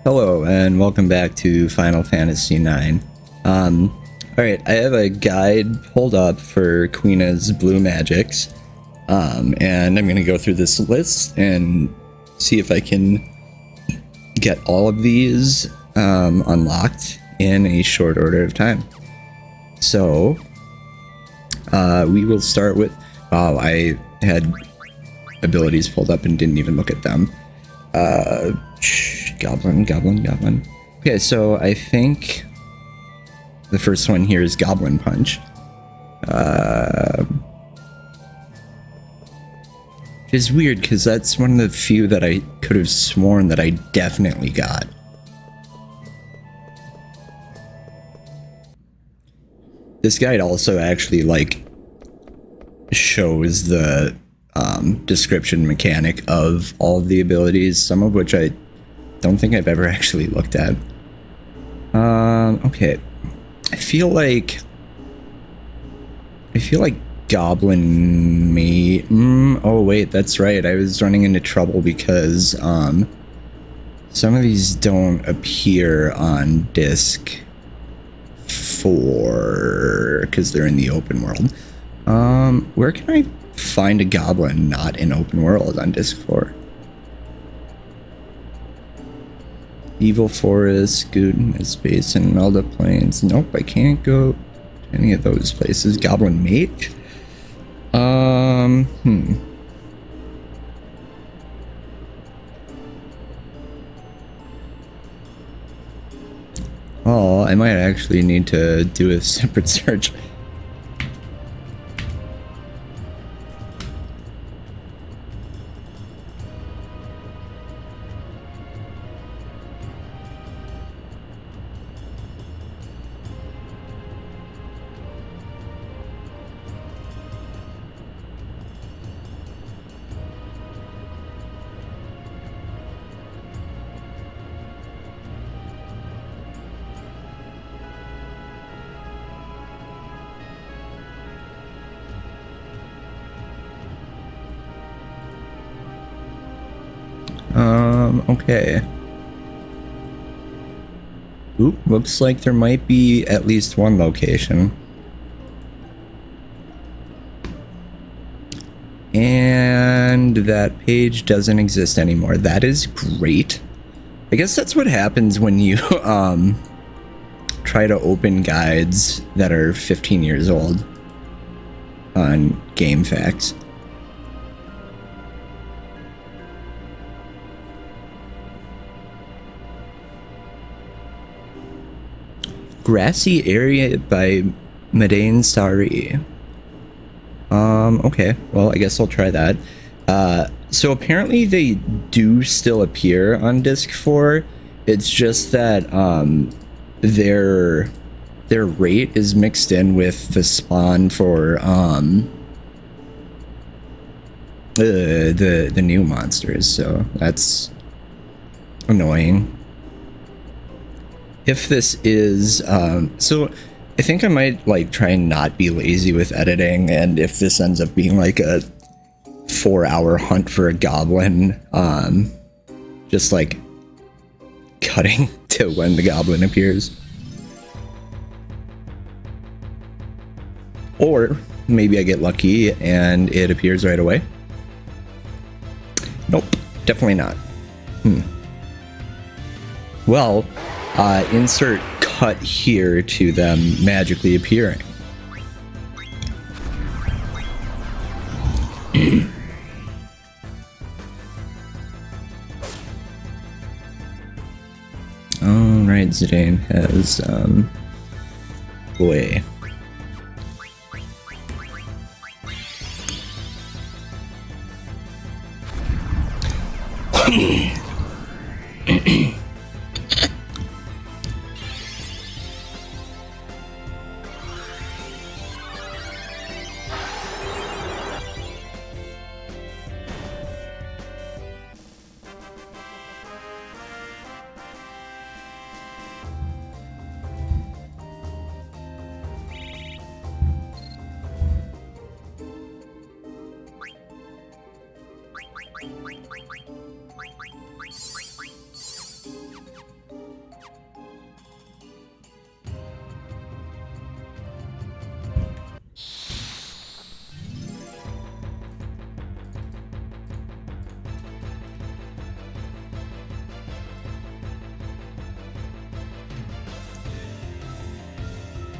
Hello and welcome back to Final Fantasy IX. Alright, I have a guide pulled up for Queena's Blu Magics, and I'm going to go through this list and see if I can get all of these unlocked in a short order of time. So, we will start with... Wow, I had abilities pulled up and didn't even look at them. Goblin. Okay, so I think the first one here is Goblin Punch. Which is weird because that's one of the few that I could have sworn that I definitely got. This guide also actually shows the description mechanic of all of the abilities, some of which I don't think I've ever actually looked at. Okay. I feel like Goblin may... oh wait, that's right. I was running into trouble because some of these don't appear on disc 4 because they're in the open world. Where can I find a goblin not in open world on disc 4? Evil Forest, Goodness Basin, Melda Plains. Nope, I can't go to any of those places. Goblin Mage? Oh, I might actually need to do a separate search. Okay. Oop, looks like there might be at least one location. And that page doesn't exist anymore. That is great. I guess that's what happens when you try to open guides that are 15 years old on GameFAQs. Grassy area by Madain Sari. Okay, well, I guess I'll try that. So apparently they do still appear on disc 4. It's just that their rate is mixed in with the spawn for the new monsters, so that's annoying. If this is so I think I might try and not be lazy with editing, and if this ends up being like a 4-hour hunt for a goblin, just cutting to when the goblin appears. Or maybe I get lucky and it appears right away. Nope, definitely not. Well, insert cut here to them magically appearing. Alright, Zidane has boy.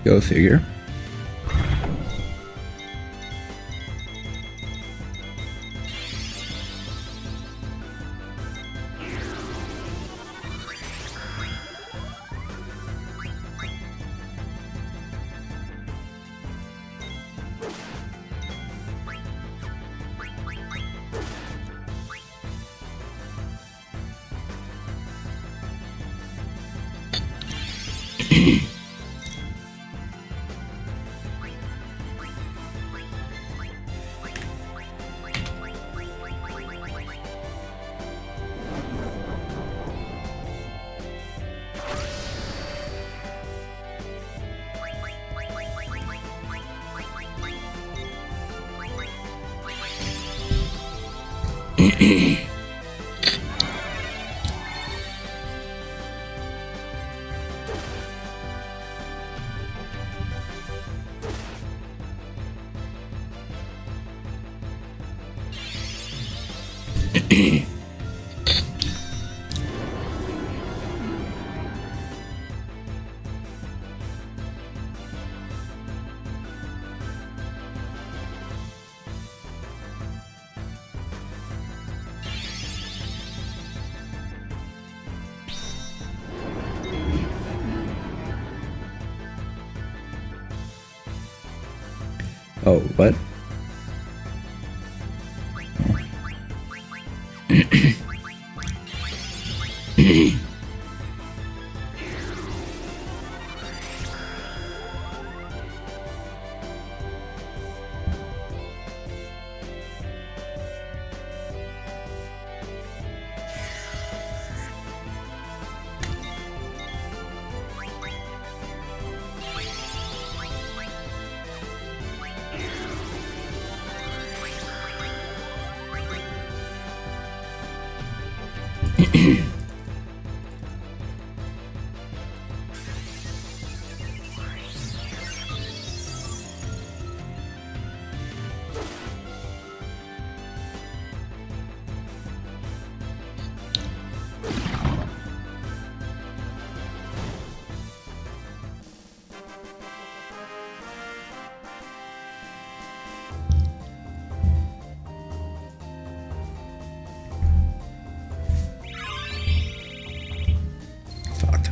Go figure. Oh, what? Fuck.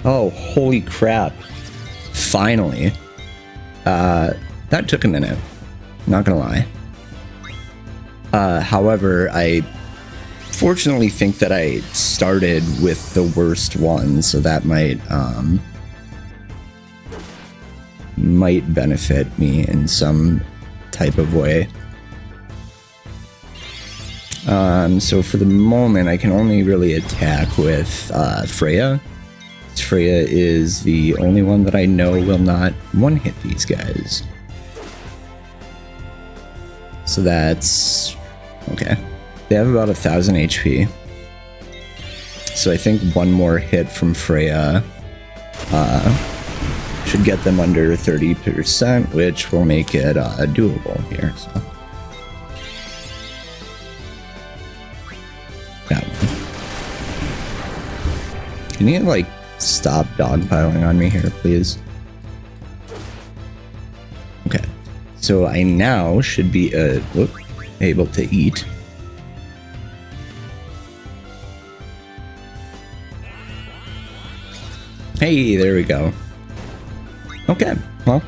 Oh, holy crap. Finally. That took a minute. Not gonna lie. However, I fortunately think that I started with the worst one, so that might benefit me in some type of way. So for the moment, I can only really attack with Freya. Freya is the only one that I know will not one-hit these guys. So that's... okay. They have about 1,000 HP. So I think one more hit from Freya should get them under 30%, which will make it doable here. So. That one. Can you, like, stop dogpiling on me here, please? Okay. So I now should be able to eat. Hey, there we go. Okay, well.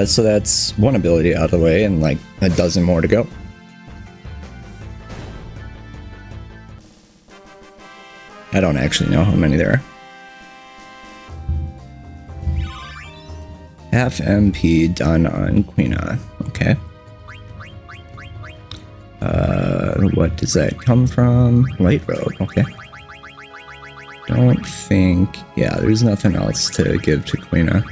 So that's one ability out of the way and like a dozen more to go. I don't actually know how many there are. Half MP done on Quina. Okay. What does that come from? Light robe. Okay. Don't think... yeah, there's nothing else to give to Quina.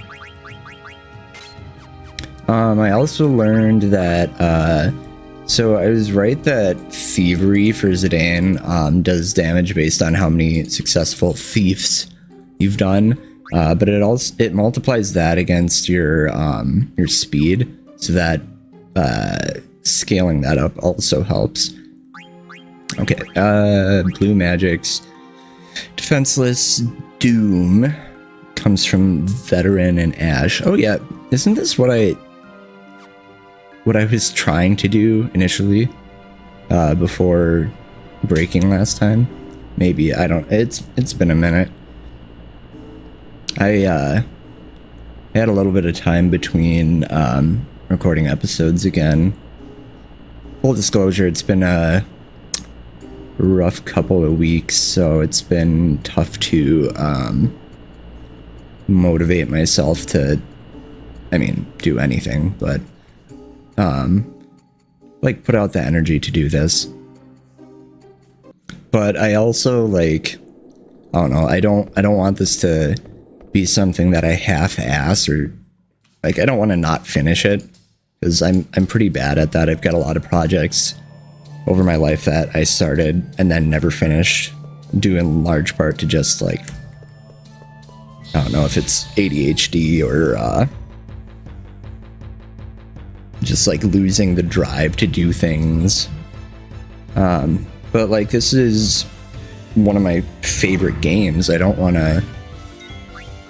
I also learned that, so I was right that Thievery for Zidane does damage based on how many successful thieves you've done, but it multiplies that against your speed, so that scaling that up also helps. Okay, Blu Magic's Defenseless Doom comes from Veteran and Ash. Oh yeah, isn't this what I was trying to do initially, before breaking last time? maybe. I don't. It's been a minute. I had a little bit of time between recording episodes again. Full disclosure, it's been a rough couple of weeks, so it's been tough to motivate myself to, do anything, but like put out the energy to do this. But I also I don't know, I don't want this to be something that I half-ass, or I don't want to not finish it, because I'm pretty bad at that. I've got a lot of projects over my life that I started and then never finished, due in large part to just I don't know if it's ADHD or just losing the drive to do things. But this is one of my favorite games. I don't want to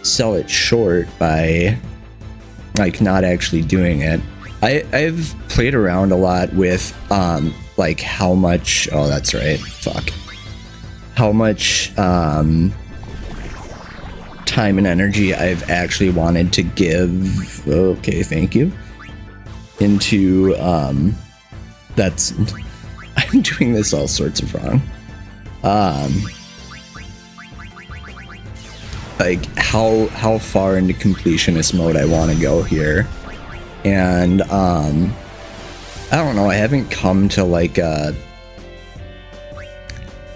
sell it short by not actually doing it. I've played around a lot with how much, oh that's right, fuck, how much time and energy I've actually wanted to give, okay, thank you, into that's I'm doing this all sorts of wrong. How far into completionist mode I want to go here. And I don't know, I haven't come to a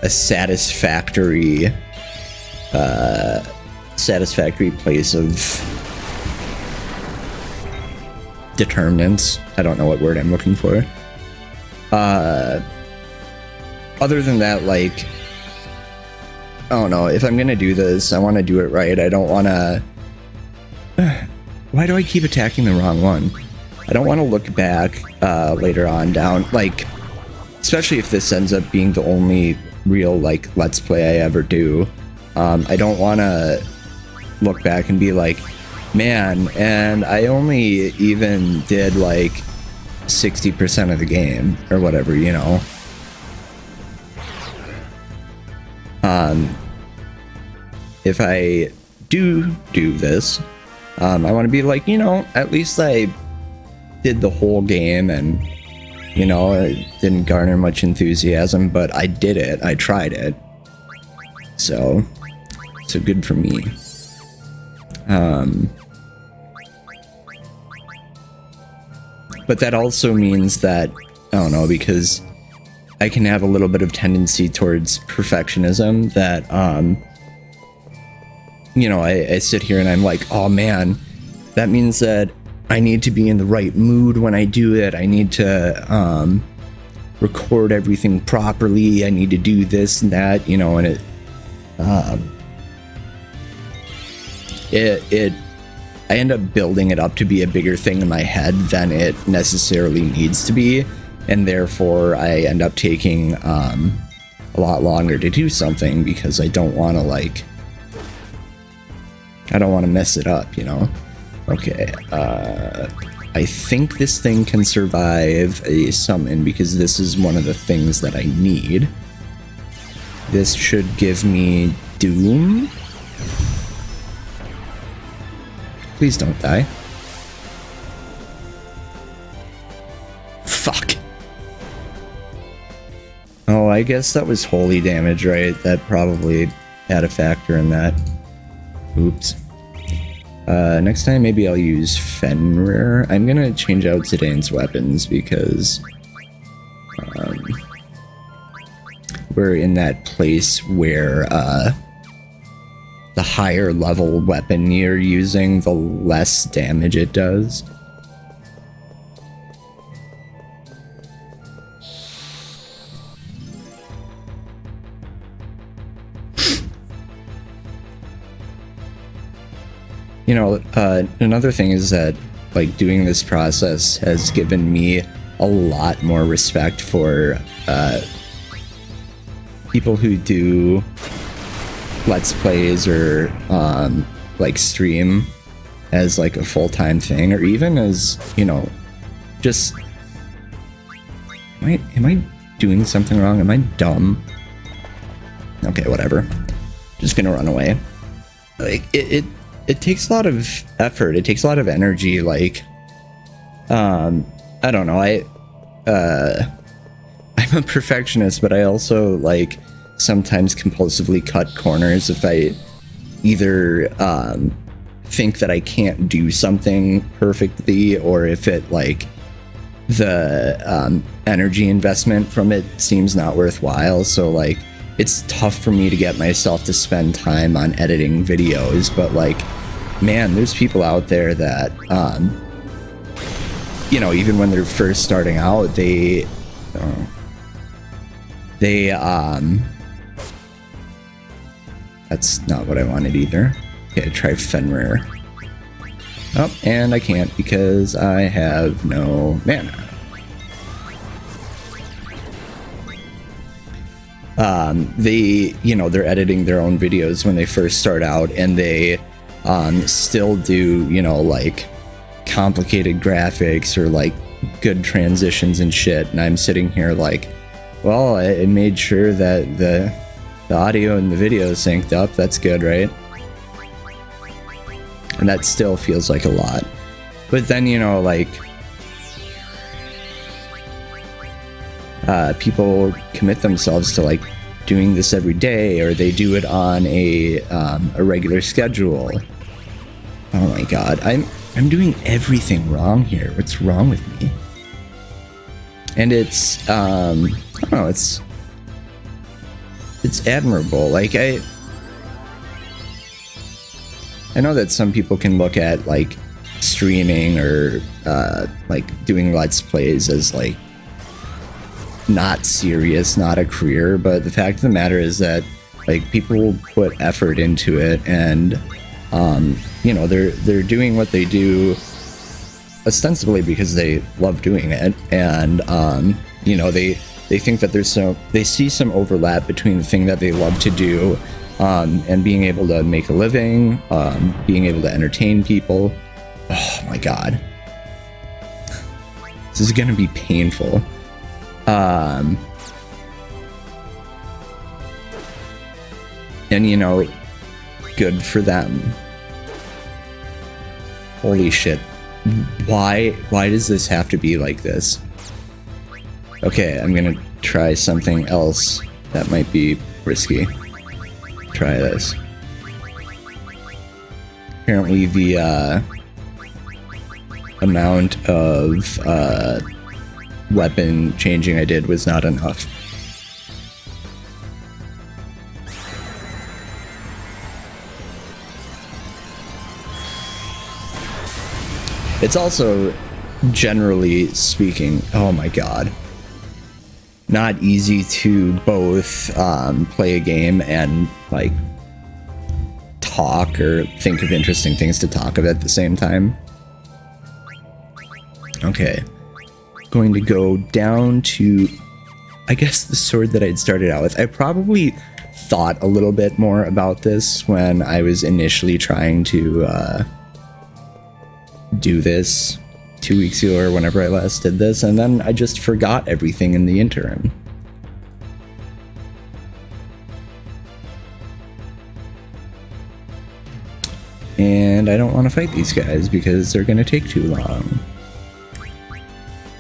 satisfactory place of determinants. I don't know what word I'm looking for. Other than that, I don't know, if I'm gonna do this, I want to do it right. I don't want to... Why do I keep attacking the wrong one? I don't want to look back later on down, especially if this ends up being the only real, Let's Play I ever do. I don't want to look back and be like, man, and I only even did, 60% of the game, or whatever, you know? If I do this, I want to be at least I did the whole game, and, it didn't garner much enthusiasm, but I did it. I tried it. So good for me. But that also means that, I don't know, because I can have a little bit of tendency towards perfectionism that, I sit here and I'm like, oh man, that means that I need to be in the right mood when I do it. I need to record everything properly. I need to do this and that, and I end up building it up to be a bigger thing in my head than it necessarily needs to be, and therefore I end up taking a lot longer to do something because I don't want to I don't want to mess it up, Okay, I think this thing can survive a summon because this is one of the things that I need. This should give me Doom. Please don't die. Fuck. Oh, I guess that was holy damage, right? That probably had a factor in that. Oops. Next time maybe I'll use Fenrir. I'm gonna change out Zidane's weapons because we're in that place where the higher level weapon you're using, the less damage it does. Another thing is that, doing this process has given me a lot more respect for people who do Let's Plays or, stream as, a full-time thing, or even as, just... Am I doing something wrong? Am I dumb? Okay, whatever. Just gonna run away. Like it takes a lot of effort. It takes a lot of energy. Like, I don't know. I'm a perfectionist, but I also like sometimes compulsively cut corners if I either think that I can't do something perfectly, or if it like the energy investment from it seems not worthwhile. So like it's tough for me to get myself to spend time on editing videos, but like, man, there's people out there that you know, even when they're first starting out, they that's not what I wanted either. Okay, try Fenrir. Oh, and I can't because I have no mana. They, you know, they're editing their own videos when they first start out, and they still do, you know, like complicated graphics or like good transitions and shit, and I'm sitting here like, well, I made sure that the audio and the video is synced up. That's good, right? And that still feels like a lot. But then, you know, like people commit themselves to like doing this every day, or they do it on a regular schedule. Oh my god, I'm doing everything wrong here. What's wrong with me? And it's I don't know, it's admirable. Like I know that some people can look at like streaming or like doing let's plays as like not serious, not a career, but the fact of the matter is that like people will put effort into it, and you know, they're doing what they do ostensibly because they love doing it, and you know, they think that they see some overlap between the thing that they love to do and being able to make a living, being able to entertain people. Oh my god, this is gonna be painful. And you know, good for them. Holy shit, why does this have to be like this? Okay, I'm gonna try something else that might be risky. Try this. Apparently the amount of weapon changing I did was not enough. It's also, generally speaking, oh my god, not easy to both play a game and like talk or think of interesting things to talk about at the same time. Okay, going to go down to, I guess, the sword that I'd started out with. I probably thought a little bit more about this when I was initially trying to do this 2 weeks ago or whenever I last did this, and then I just forgot everything in the interim. And I don't want to fight these guys because they're going to take too long.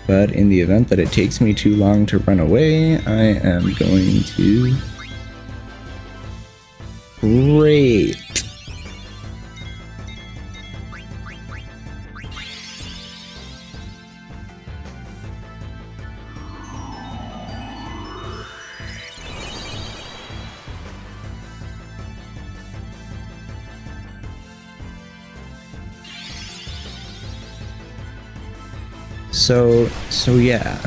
But in the event that it takes me too long to run away, I am going to... Great! So yeah.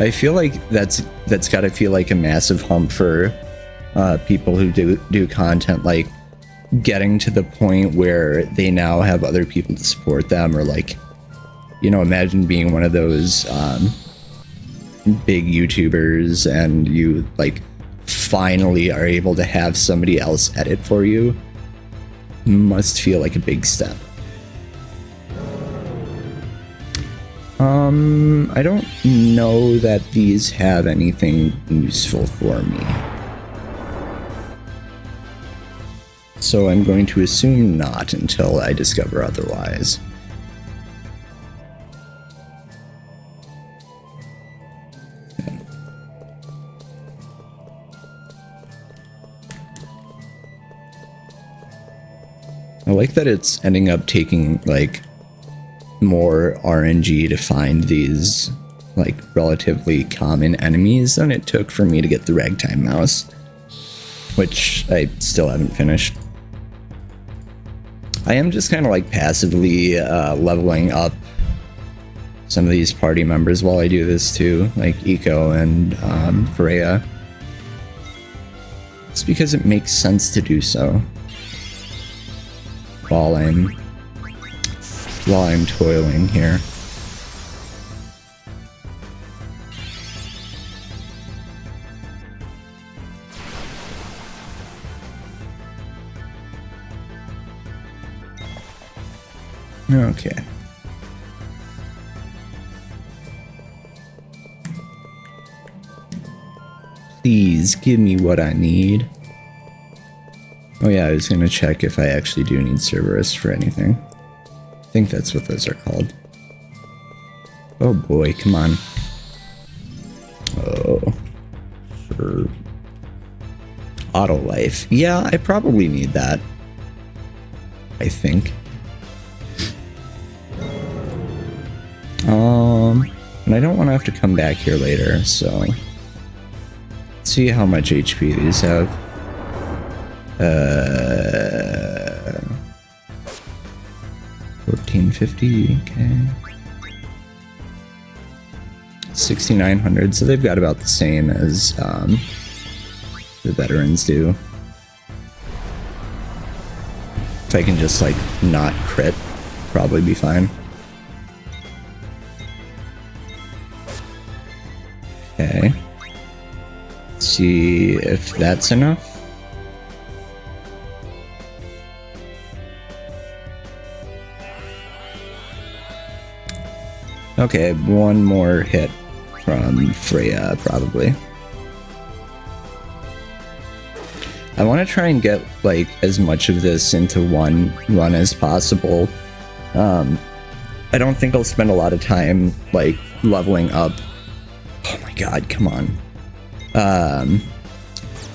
I feel like that's gotta feel like a massive hump for people who do content, like getting to the point where they now have other people to support them, or like, you know, imagine being one of those big YouTubers and you like finally are able to have somebody else edit for you. Must feel like a big step. I don't know that these have anything useful for me. So I'm going to assume not until I discover otherwise. I like that it's ending up taking, like, more RNG to find these, like, relatively common enemies than it took for me to get the Ragtime Mouse, which I still haven't finished. I am just kind of, like, passively leveling up some of these party members while I do this, too, like Eco and Freya. It's because it makes sense to do so. While I'm toiling here. Okay. Please give me what I need. Oh yeah, I was gonna check if I actually do need Cerberus for anything. I think that's what those are called. Oh boy, come on. Oh. Sure. Auto life. Yeah, I probably need that. I think. And I don't want to have to come back here later, so... Let's see how much HP these have. 1450, okay. 6900, so they've got about the same as the veterans do. If I can just, like, not crit, probably be fine. Okay. Let's see if that's enough. Okay, one more hit from Freya, probably. I want to try and get, like, as much of this into one run as possible. I don't think I'll spend a lot of time, like, leveling up. Oh my god, come on.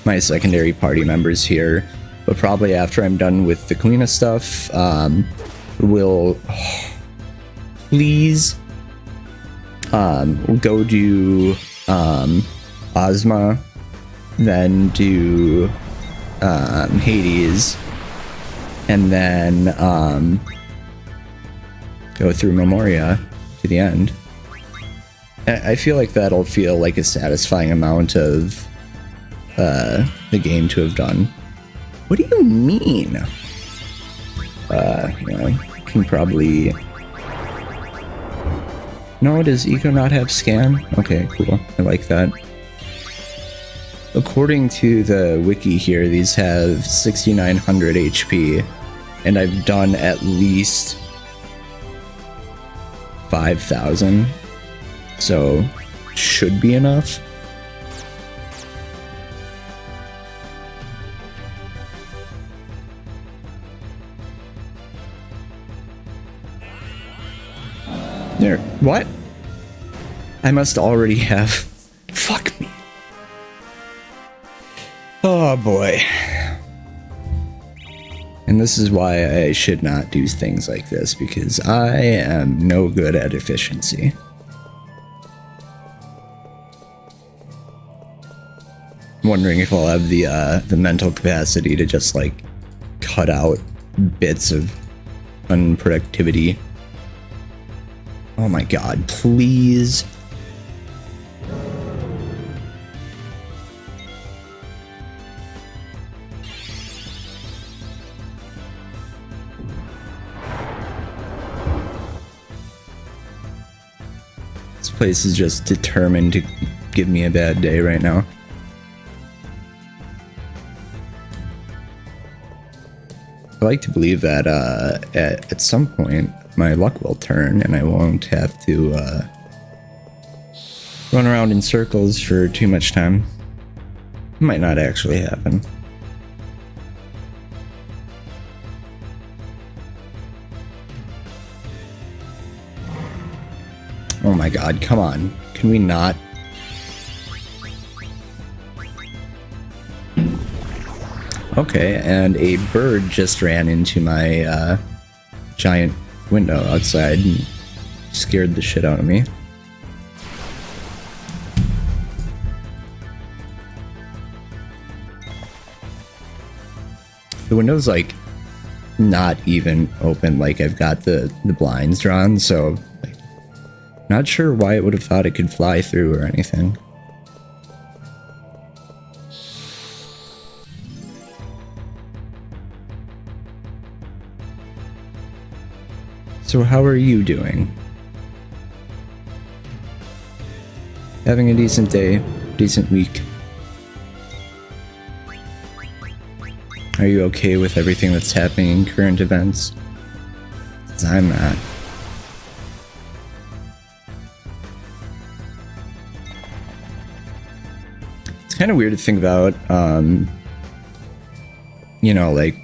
My secondary party members here. But probably after I'm done with the Queen of stuff, we'll... please... we'll go do Ozma, then do Hades, and then go through Memoria to the end. I feel like that'll feel like a satisfying amount of the game to have done. What do you mean? You know, I can probably... No, does Eco not have scan? Okay, cool. I like that. According to the wiki here, these have 6,900 HP, and I've done at least 5,000, so should be enough. There. What? I must already have... Fuck me. Oh boy. And this is why I should not do things like this, because I am no good at efficiency. I'm wondering if I'll have the mental capacity to just, like, cut out bits of unproductivity. Oh my god, please. This place is just determined to give me a bad day right now. I like to believe that at some point my luck will turn and I won't have to run around in circles for too much time. It might not actually happen. Oh my god, come on. Can we not? Okay, and a bird just ran into my giant window outside and scared the shit out of me. The window's like not even open, like I've got the blinds drawn, so not sure why it would have thought it could fly through or anything. So how are you doing? Having a decent day, decent week? Are you okay with everything that's happening in current events? 'Cause I'm not. It's kind of weird to think about, you know, like,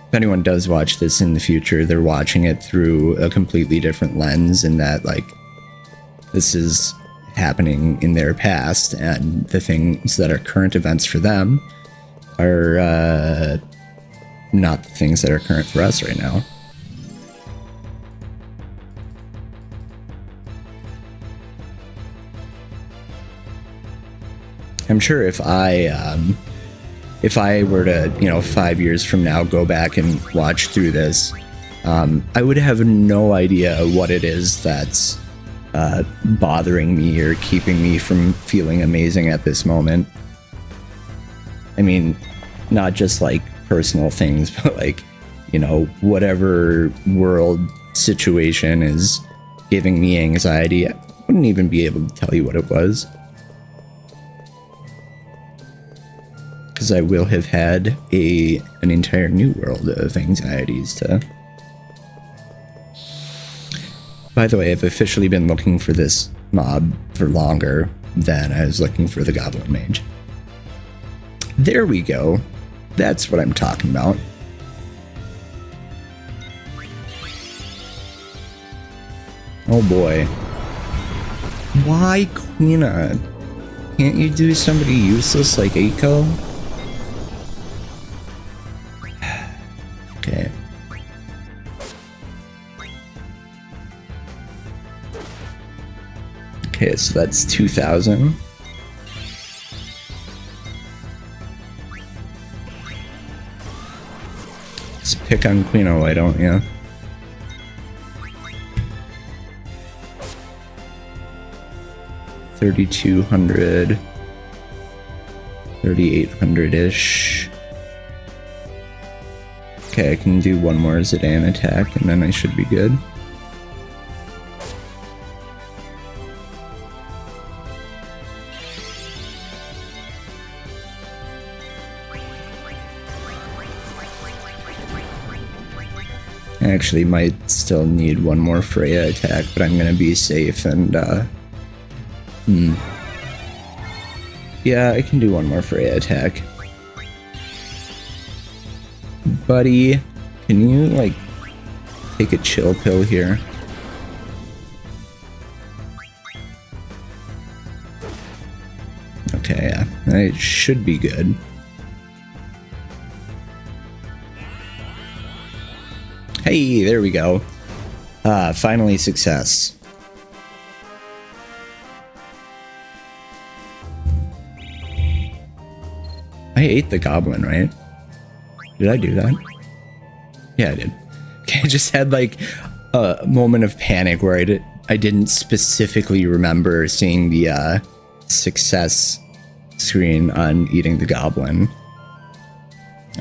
if anyone does watch this in the future, they're watching it through a completely different lens, in that, like, this is happening in their past, and the things that are current events for them are not the things that are current for us right now. I'm sure if I were to, you know, 5 years from now go back and watch through this, I would have no idea what it is that's bothering me or keeping me from feeling amazing at this moment. I mean, not just like personal things, but like, you know, whatever world situation is giving me anxiety, I wouldn't even be able to tell you what it was. Because I will have had an entire new world of anxieties to... By the way, I've officially been looking for this mob for longer than I was looking for the Goblin Mage. There we go. That's what I'm talking about. Oh boy. Why, Quina? Can't you do somebody useless like Eiko? Okay. Okay, so that's 2,000. Just pick on Quino, why don't you? $3,200, 3,800-ish. Okay, I can do one more Zidane attack, and then I should be good. I actually might still need one more Freya attack, but I'm gonna be safe and, yeah, I can do one more Freya attack. Buddy, can you, like, take a chill pill here? Okay, yeah, I should be good. Hey, there we go. Finally success. I ate the goblin, right? Did I do that? Yeah, I did. Okay, I just had like a moment of panic where I didn't specifically remember seeing the success screen on eating the goblin.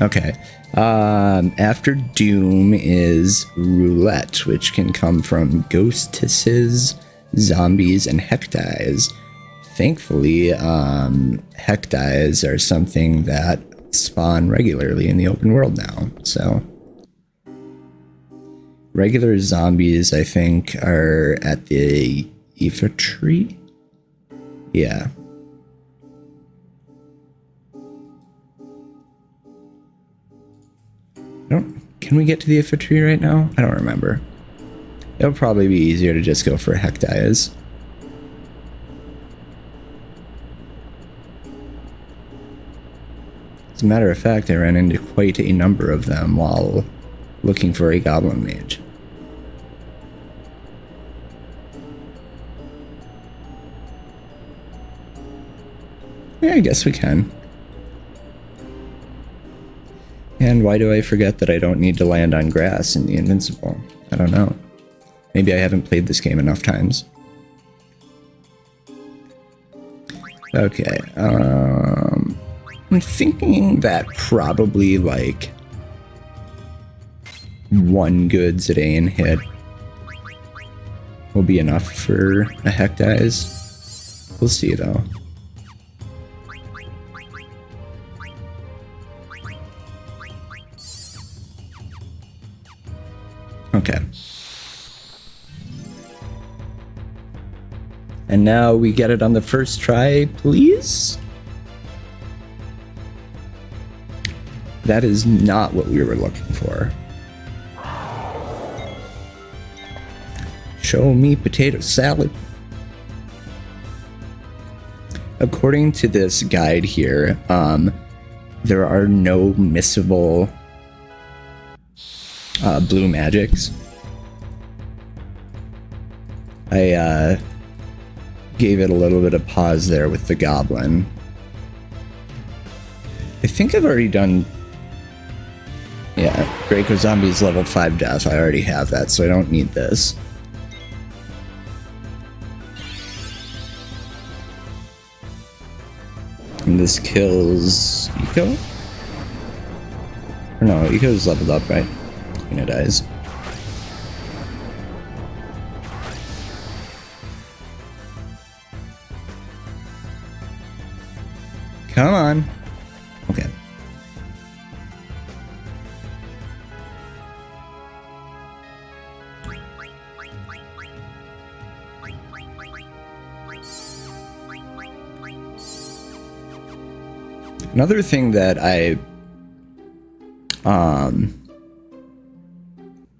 Okay. After Doom is Roulette, which can come from Ghostesses, Zombies, and Hecdies. Thankfully, Hecdies are something that spawn regularly in the open world now. So regular zombies, I think, are at the Aoife tree. Yeah. Can we get to the Aoife tree right now? I don't remember. It'll probably be easier to just go for Hecdias. As a matter of fact, I ran into quite a number of them while looking for a goblin mage. Yeah, I guess we can. And why do I forget that I don't need to land on grass in the Invincible? I don't know. Maybe I haven't played this game enough times. Okay, I'm thinking that probably like 1 good Zidane hit will be enough for a Hecdias. We'll see though. Okay. And now we get it on the first try, please? That is not what we were looking for. Show me potato salad. According to this guide here, there are no missable Blu Magics. I gave it a little bit of pause there with the goblin. I think I've already done... Yeah, Draco Zombie's level 5 death. I already have that, so I don't need this. And this kills Eco? Or no, Eco's leveled up, right? Queen dies. Come on. Okay. Another thing that I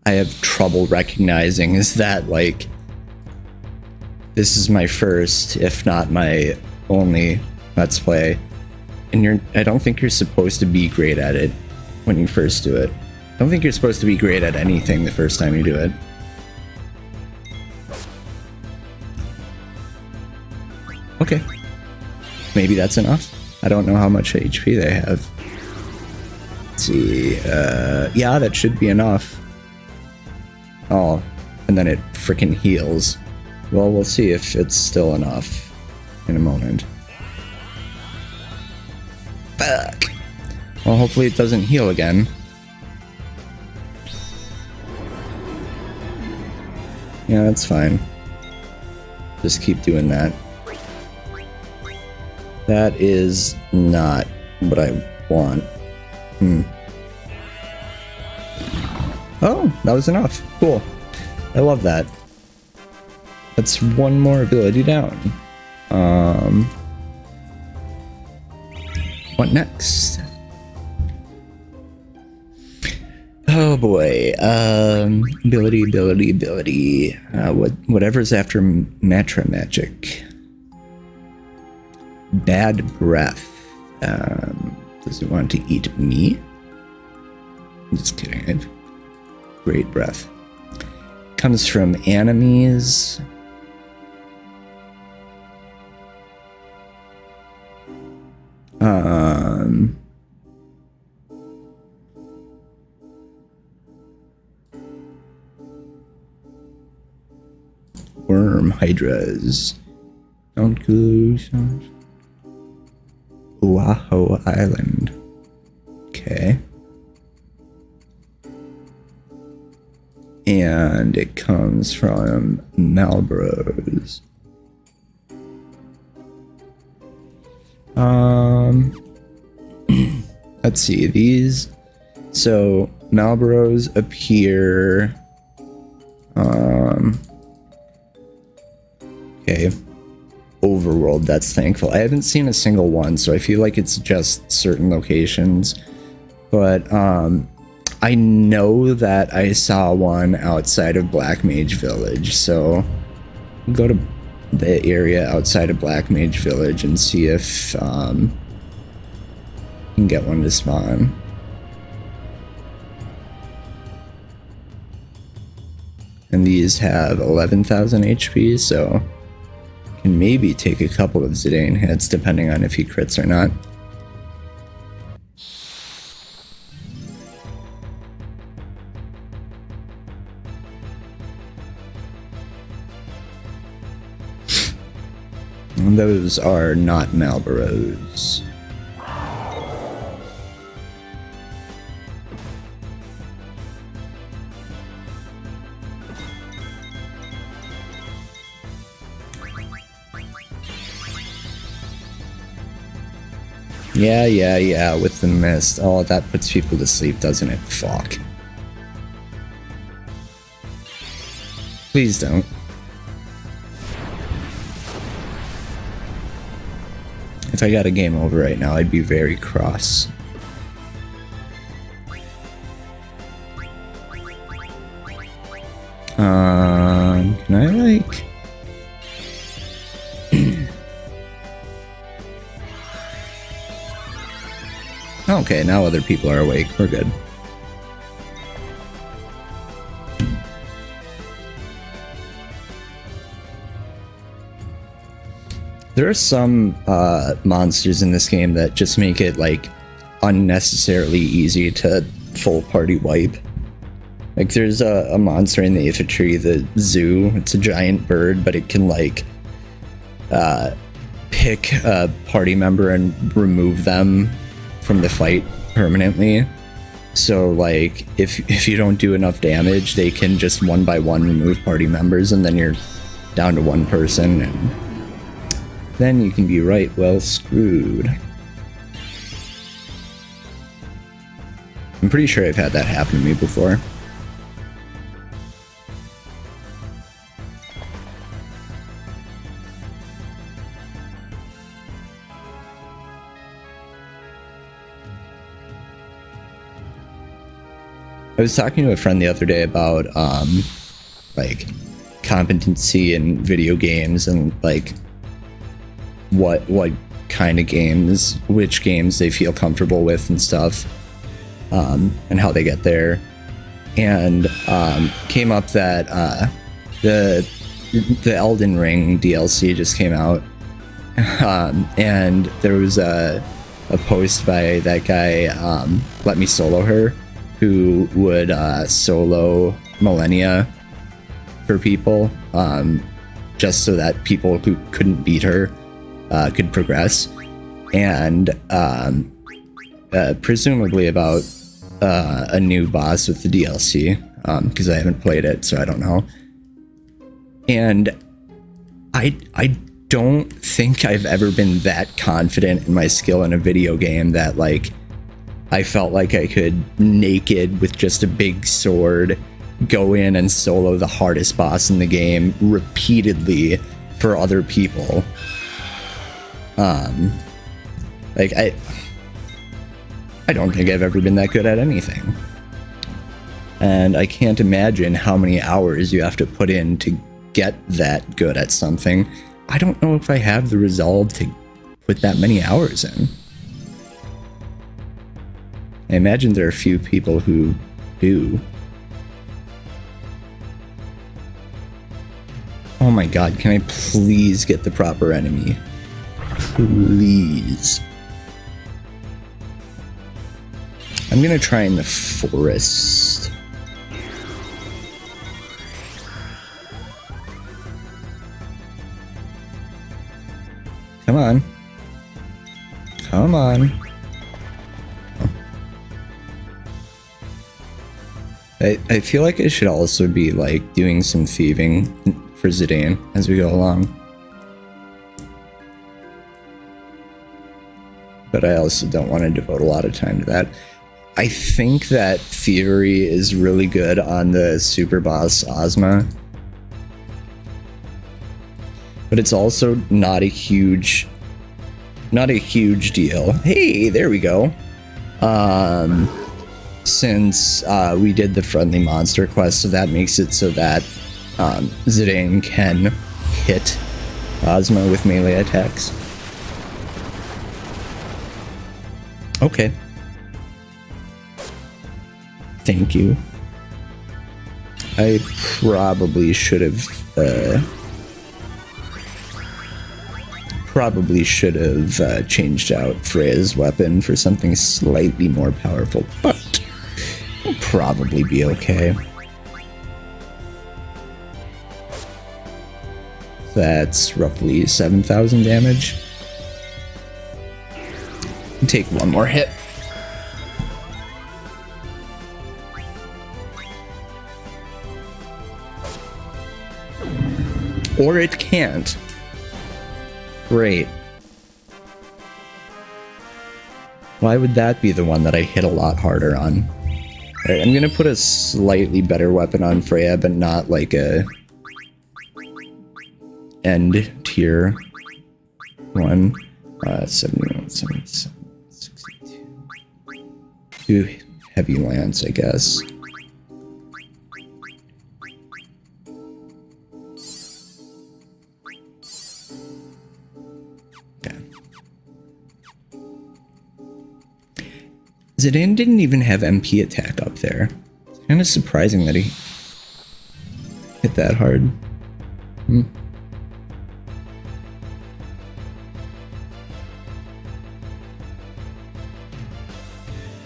have trouble recognizing is that, like, this is my first, if not my only, Let's Play, and I don't think you're supposed to be great at it when you first do it. I don't think you're supposed to be great at anything the first time you do it. Okay. Maybe that's enough. I don't know how much HP they have. Let's see. Yeah, that should be enough. Oh, and then it freaking heals. Well, we'll see if it's still enough in a moment. Fuck. Well, hopefully it doesn't heal again. Yeah, that's fine. Just keep doing that. That is not what I want. Oh, that was enough. Cool. I love that. That's one more ability down. What next? Oh boy. Ability. Whatever's after Matra Magic. Bad breath. Does it want to eat me? I'm just kidding. I have great breath. Comes from enemies. Worm hydras. Don't go. Oahu Island. Okay. And it comes from Malbros. let's see these. So Malboros appear. Okay. Overworld, that's thankful. I haven't seen a single one, so I feel like it's just certain locations. But I know that I saw one outside of Black Mage Village, so I'll go to the area outside of Black Mage Village and see if you can get one to spawn. And these have 11,000 HP, so can maybe take a couple of Zidane hits depending on if he crits or not. And those are not Malboros. Yeah, with the mist. Oh, that puts people to sleep, doesn't it? Fuck. Please don't. If I got a game over right now, I'd be very cross. Can I like... Okay, now other people are awake. We're good. There are some monsters in this game that just make it like unnecessarily easy to full party wipe. Like there's a monster in the aphid tree, the zoo. It's a giant bird, but it can like pick a party member and remove them from the fight permanently. So like if you don't do enough damage, they can just one by one remove party members, and then you're down to one person, and then you can be right well screwed. I'm pretty sure I've had that happen to me before. I was talking to a friend the other day about like competency in video games and like what kind of games, which games they feel comfortable with and stuff, and how they get there. And came up that the Elden Ring DLC just came out, and there was a post by that guy, Let Me Solo Her, who would solo Millennia for people, just so that people who couldn't beat her could progress, and presumably about a new boss with the DLC, because I haven't played it, so I don't know. And I don't think I've ever been that confident in my skill in a video game that like I felt like I could naked with just a big sword go in and solo the hardest boss in the game repeatedly for other people. Like I don't think I've ever been that good at anything. And I can't imagine how many hours you have to put in to get that good at something. I don't know if I have the resolve to put that many hours in. I imagine there are a few people who do. Oh my god, can I please get the proper enemy? Please. I'm gonna try in the forest. Come on. Come on. I feel like I should also be like doing some thieving for Zidane as we go along. but I also don't want to devote a lot of time to that. I think that Thievery is really good on the super boss Ozma, but it's also not a huge deal. Hey, there we go. Since we did the friendly monster quest, so that makes it so that Zidane can hit Ozma with melee attacks. Okay. Thank you. I probably should have changed out Freya's weapon for something slightly more powerful, but it'll probably be okay. That's roughly 7,000 damage. Take one more hit. Or it can't. Great. Why would that be the one that I hit a lot harder on? Alright, I'm gonna put a slightly better weapon on Freya, but not like a end tier one. 71, 77, 62. 2 heavy lance, I guess. Zidane didn't even have MP attack up there. It's kind of surprising that he hit that hard.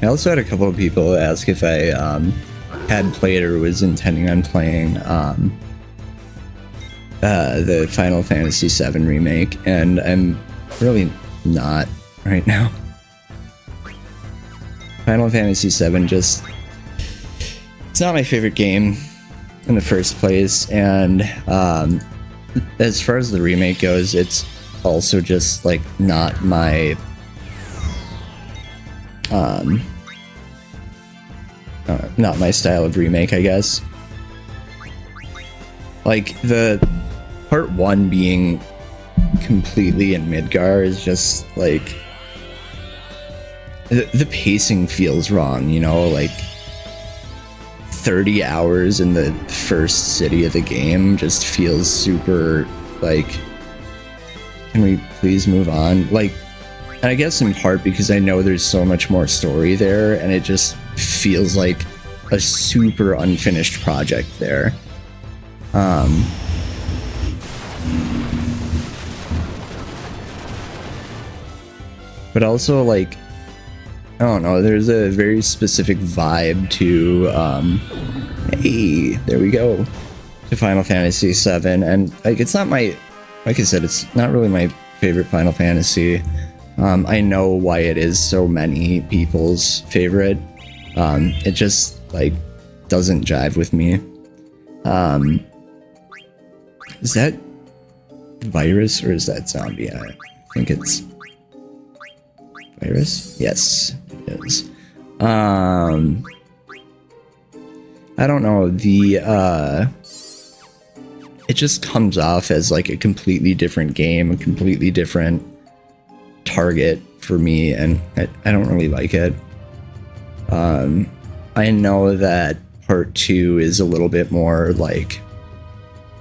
I also had a couple of people ask if I had played or was intending on playing the Final Fantasy VII Remake, and I'm really not right now. Final Fantasy VII just... it's not my favorite game in the first place, and as far as the remake goes, it's also just, like, not my... not my style of remake, I guess. Like, the part 1 being completely in Midgar is just, like... the pacing feels wrong, you know, like 30 hours in the first city of the game just feels super, like, can we please move on? Like, and I guess in part because I know there's so much more story there, and it just feels like a super unfinished project there. But also, like, I don't know, there's a very specific vibe to, hey, there we go, to Final Fantasy VII, and, like, it's not my, like I said, it's not really my favorite Final Fantasy. I know why it is so many people's favorite. It just, like, doesn't jive with me. Is that virus or is that zombie? I think it's virus? Yes, it is. I don't know, it just comes off as like a completely different game, a completely different target for me, and I don't really like it. I know that part 2 is a little bit more like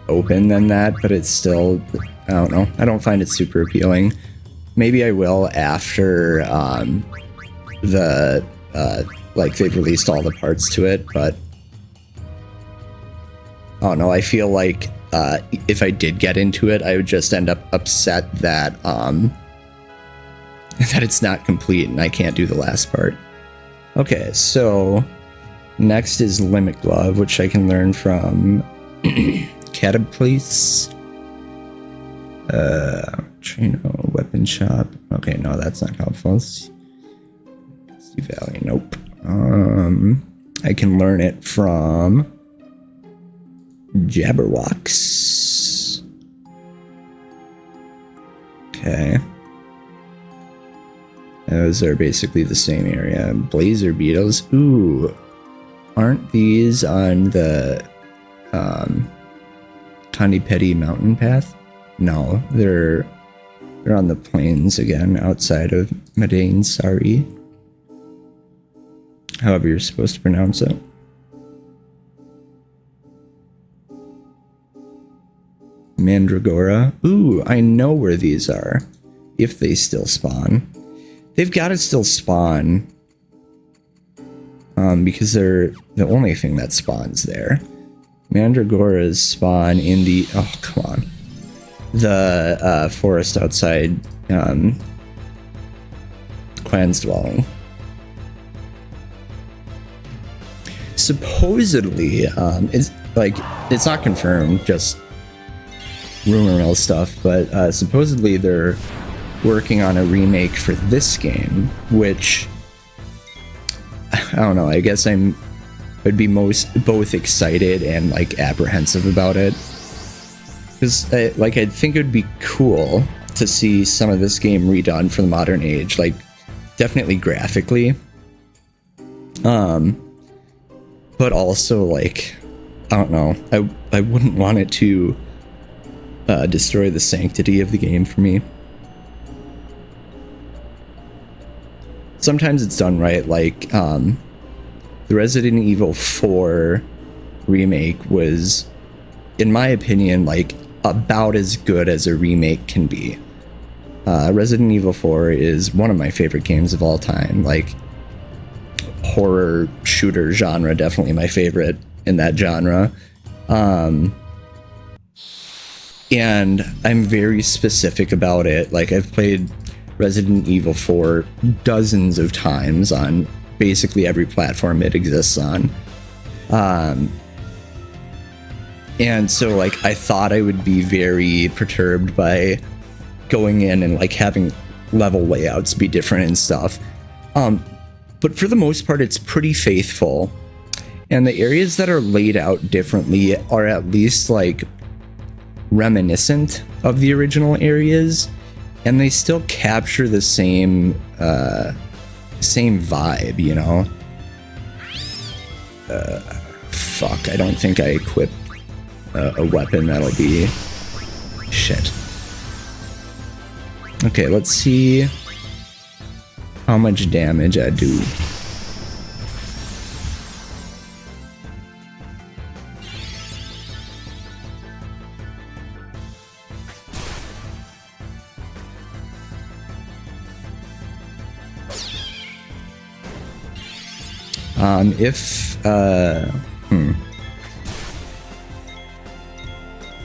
open than that, but it's still, I don't know, I don't find it super appealing. Maybe I will after like they've released all the parts to it, but I don't know, I feel like if I did get into it, I would just end up upset that that it's not complete and I can't do the last part. Okay, so next is Limit Glove, which I can learn from Cataplease. Trino, Weapon Shop. Okay, no, that's not helpful. Sea Valley, nope. I can learn it from Jabberwox. Okay. Those are basically the same area. Blazer beetles. Ooh, aren't these on the Conipeti mountain path? No, they're on the plains again, outside of Madain Sari. However you're supposed to pronounce it. Mandragora. Ooh, I know where these are. If they still spawn. They've got to still spawn. Because they're the only thing that spawns there. Mandragoras spawn in the... Oh, come on. The forest outside Clan's dwelling. Supposedly, it's not confirmed, just rumor mill stuff, but supposedly they're working on a remake for this game, which I don't know, I guess would be both excited and like apprehensive about it, because I think it would be cool to see some of this game redone for the modern age, like definitely graphically, but also like I don't know, I wouldn't want it to destroy the sanctity of the game for me. Sometimes it's done right, like the Resident Evil 4 remake was, in my opinion, like about as good as a remake can be. Resident Evil 4 is one of my favorite games of all time, like horror shooter genre, definitely my favorite in that genre. And I'm very specific about it. Like, I've played Resident Evil 4 dozens of times on basically every platform it exists on. And so, like, I thought I would be very perturbed by going in and, like, having level layouts be different and stuff. But for the most part, it's pretty faithful. And the areas that are laid out differently are at least, like, reminiscent of the original areas, and they still capture the same vibe, you know? Fuck, I don't think I equipped a weapon that'll be... Shit. Okay, let's see how much damage I do.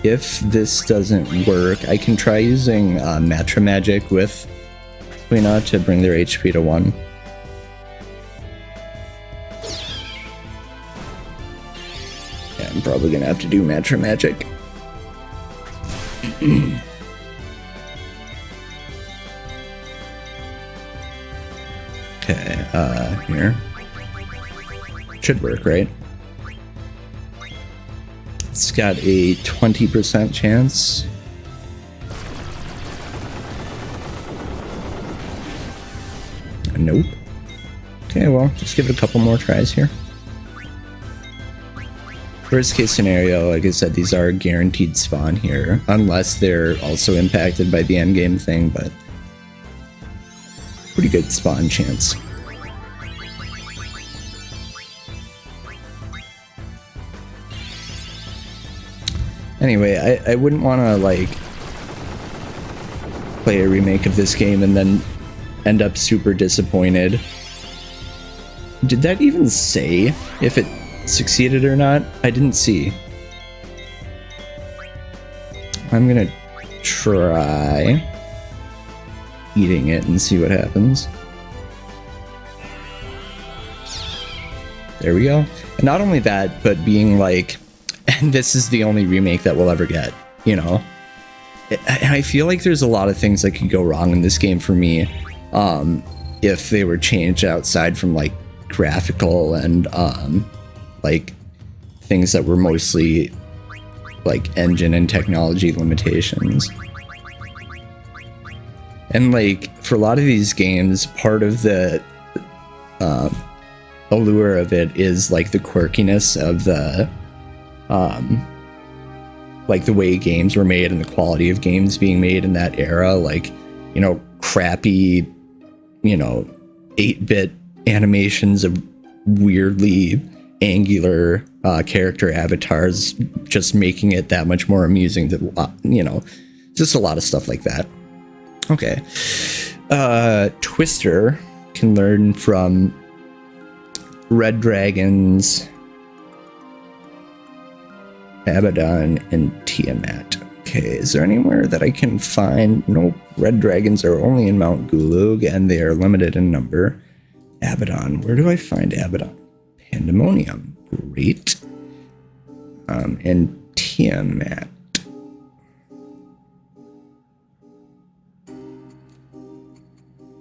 If this doesn't work, I can try using Blu Magic with Quina to bring their HP to 1. Yeah, I'm probably gonna have to do Blu Magic. Okay, here. Should work, right? It's got a 20% chance. Nope. Okay, well, just give it a couple more tries here. Worst case scenario, like I said, these are guaranteed spawn here, unless they're also impacted by the endgame thing, but pretty good spawn chance. Anyway, I wouldn't want to, like, play a remake of this game and then end up super disappointed. Did that even say if it succeeded or not? I didn't see. I'm gonna try eating it and see what happens. There we go. And not only that, but being like, and this is the only remake that we'll ever get, you know? I feel like there's a lot of things that could go wrong in this game for me, if they were changed outside from, like, graphical and, like, things that were mostly, like, engine and technology limitations. And like for a lot of these games, part of the allure of it is like the quirkiness of the like the way games were made and the quality of games being made in that era, like, you know, crappy, you know, 8-bit animations of weirdly angular character avatars, just making it that much more amusing to, you know, just a lot of stuff like that. Okay. Twister can learn from Red Dragons, Abaddon, and Tiamat. Okay, is there anywhere that I can find? Nope. Red Dragons are only in Mount Gulug, and they are limited in number. Abaddon. Where do I find Abaddon? Pandemonium. Great. And Tiamat.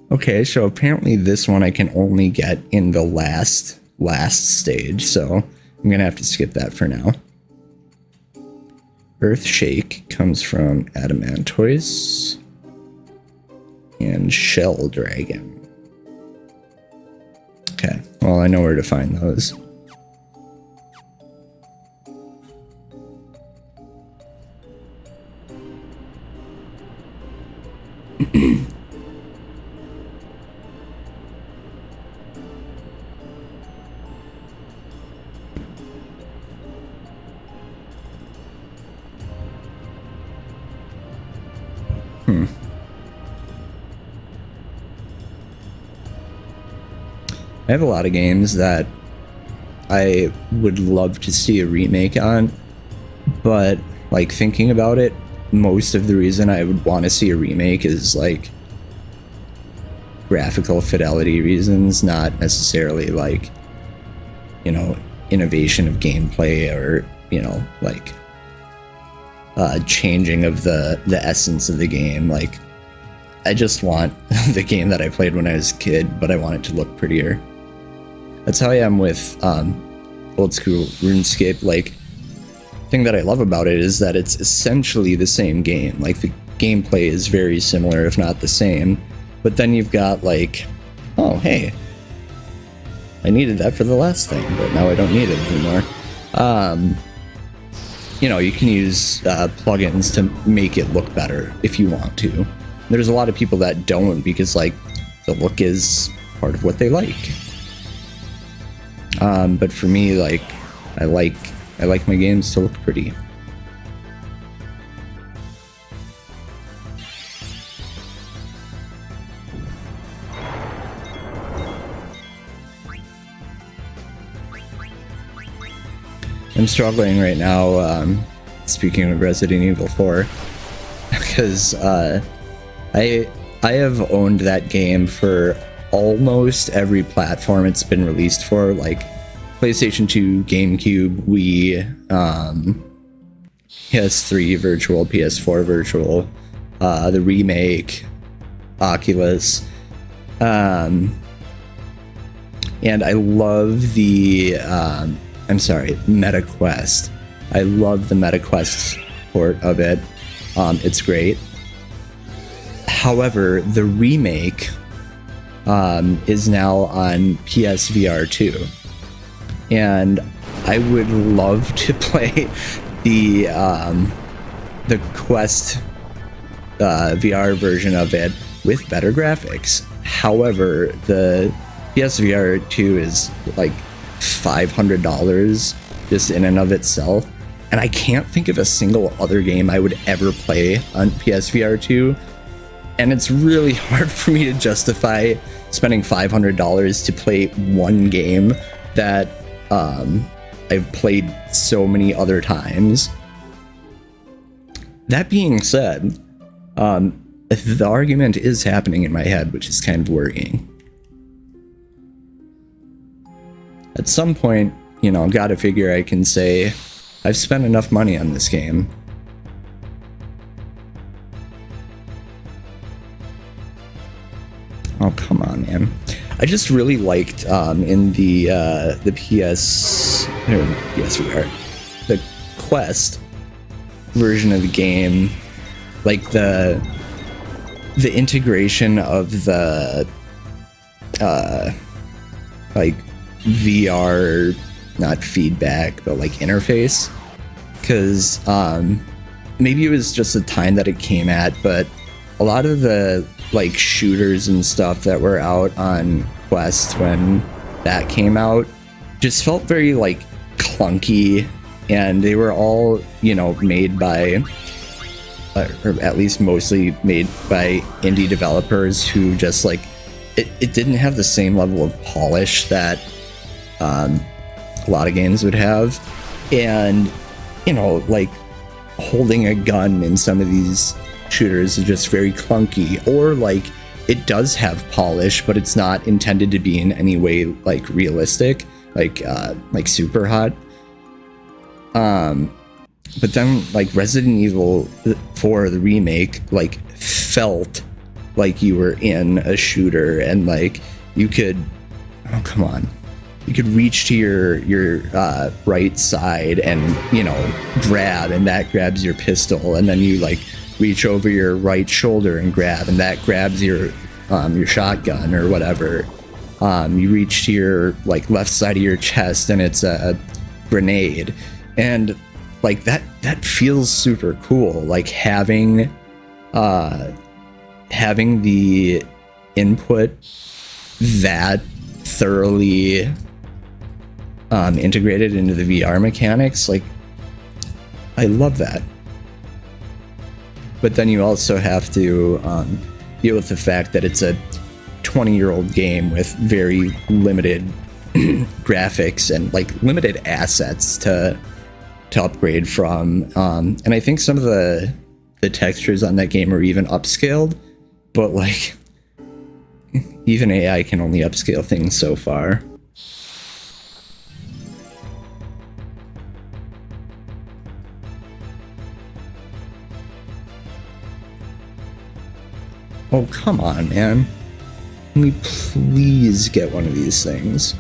Okay, so apparently this one I can only get in the last stage, so I'm gonna have to skip that for now. Earthshake comes from Adamantoise and Shell Dragon. Okay, well, I know where to find those. I have a lot of games that I would love to see a remake on, but like thinking about it, most of the reason I would want to see a remake is like graphical fidelity reasons, not necessarily like, you know, innovation of gameplay or, you know, like changing of the essence of the game. Like, I just want the game that I played when I was a kid, but I want it to look prettier. That's how I am with old school RuneScape. Like, the thing that I love about it is that it's essentially the same game. Like, the gameplay is very similar, if not the same. But then you've got like, oh, hey, I needed that for the last thing, but now I don't need it anymore. You know, you can use plugins to make it look better if you want to. There's a lot of people that don't, because like the look is part of what they like. But for me, like, I like my games to look pretty. I'm struggling right now, speaking of Resident Evil 4, because I have owned that game for almost every platform it's been released for, like PlayStation 2, GameCube, Wii, PS3 Virtual, PS4 Virtual, the remake, Oculus, and I love the MetaQuest. I love the MetaQuest port of it. It's great. However, the remake is now on PSVR 2, and I would love to play the Quest VR version of it with better graphics. However, the PSVR 2 is like $500 just in and of itself, and I can't think of a single other game I would ever play on PSVR 2, and it's really hard for me to justify spending $500 to play one game that I've played so many other times. That being said, the argument is happening in my head, which is kind of worrying. At some point, you know, I've got to figure I can say, I've spent enough money on this game. Oh, come on, man. I just really liked in the PSVR, the Quest version of the game, like the the integration of the like VR, not feedback, but like interface, because maybe it was just the time that it came at, but a lot of the like shooters and stuff that were out on Quest when that came out just felt very like clunky, and they were all, you know, made by or at least mostly made by indie developers who just like it didn't have the same level of polish that a lot of games would have. And, you know, like holding a gun in some of these shooters is just very clunky, or like it does have polish, but it's not intended to be in any way like realistic, like super hot. But then like Resident Evil 4, the remake, like felt like you were in a shooter, and like you could, oh come on, you could reach to your right side and, you know, grab, and that grabs your pistol, and then you like reach over your right shoulder and grab, and that grabs your shotgun or whatever. You reach to your like left side of your chest and it's a grenade, and like that feels super cool, like having the input that thoroughly integrated into the VR mechanics. Like I love that. But then you also have to deal with the fact that it's a 20-year-old game with very limited graphics and like limited assets to upgrade from. And I think some of the textures on that game are even upscaled, but like even AI can only upscale things so far. Oh, come on, man. Can we please get one of these things?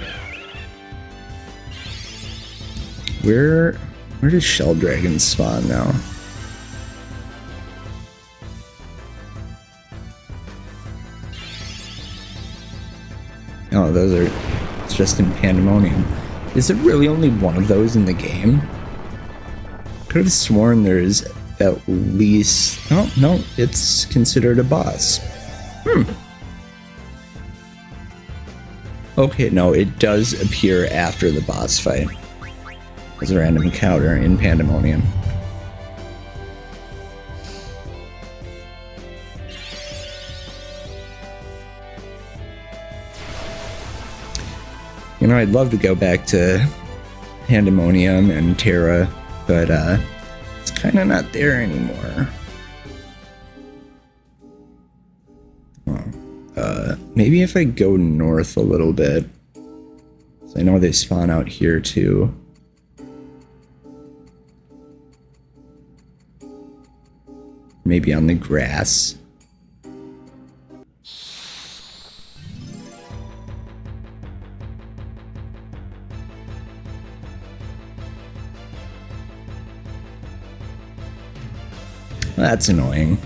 Where does Shell Dragons spawn now? Oh, those are... It's just in Pandemonium. Is there really only one of those in the game? Could have sworn there's at least... Oh, no, it's considered a boss. Okay, no, it does appear after the boss fight as a random encounter in Pandemonium. You know, I'd love to go back to Pandemonium and Terra, but it's kind of not there anymore. Maybe if I go north a little bit. So I know they spawn out here too. Maybe on the grass. That's annoying.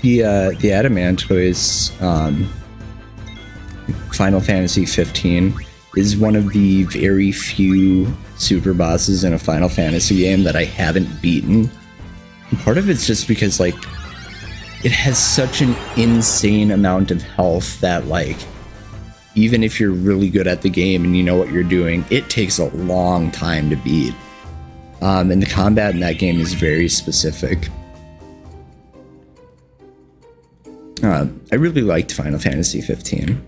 The Adamantoise Final Fantasy 15 is one of the very few super bosses in a Final Fantasy game that I haven't beaten. And part of it's just because like it has such an insane amount of health that like even if you're really good at the game and you know what you're doing, it takes a long time to beat. And the combat in that game is very specific. I really liked Final Fantasy 15.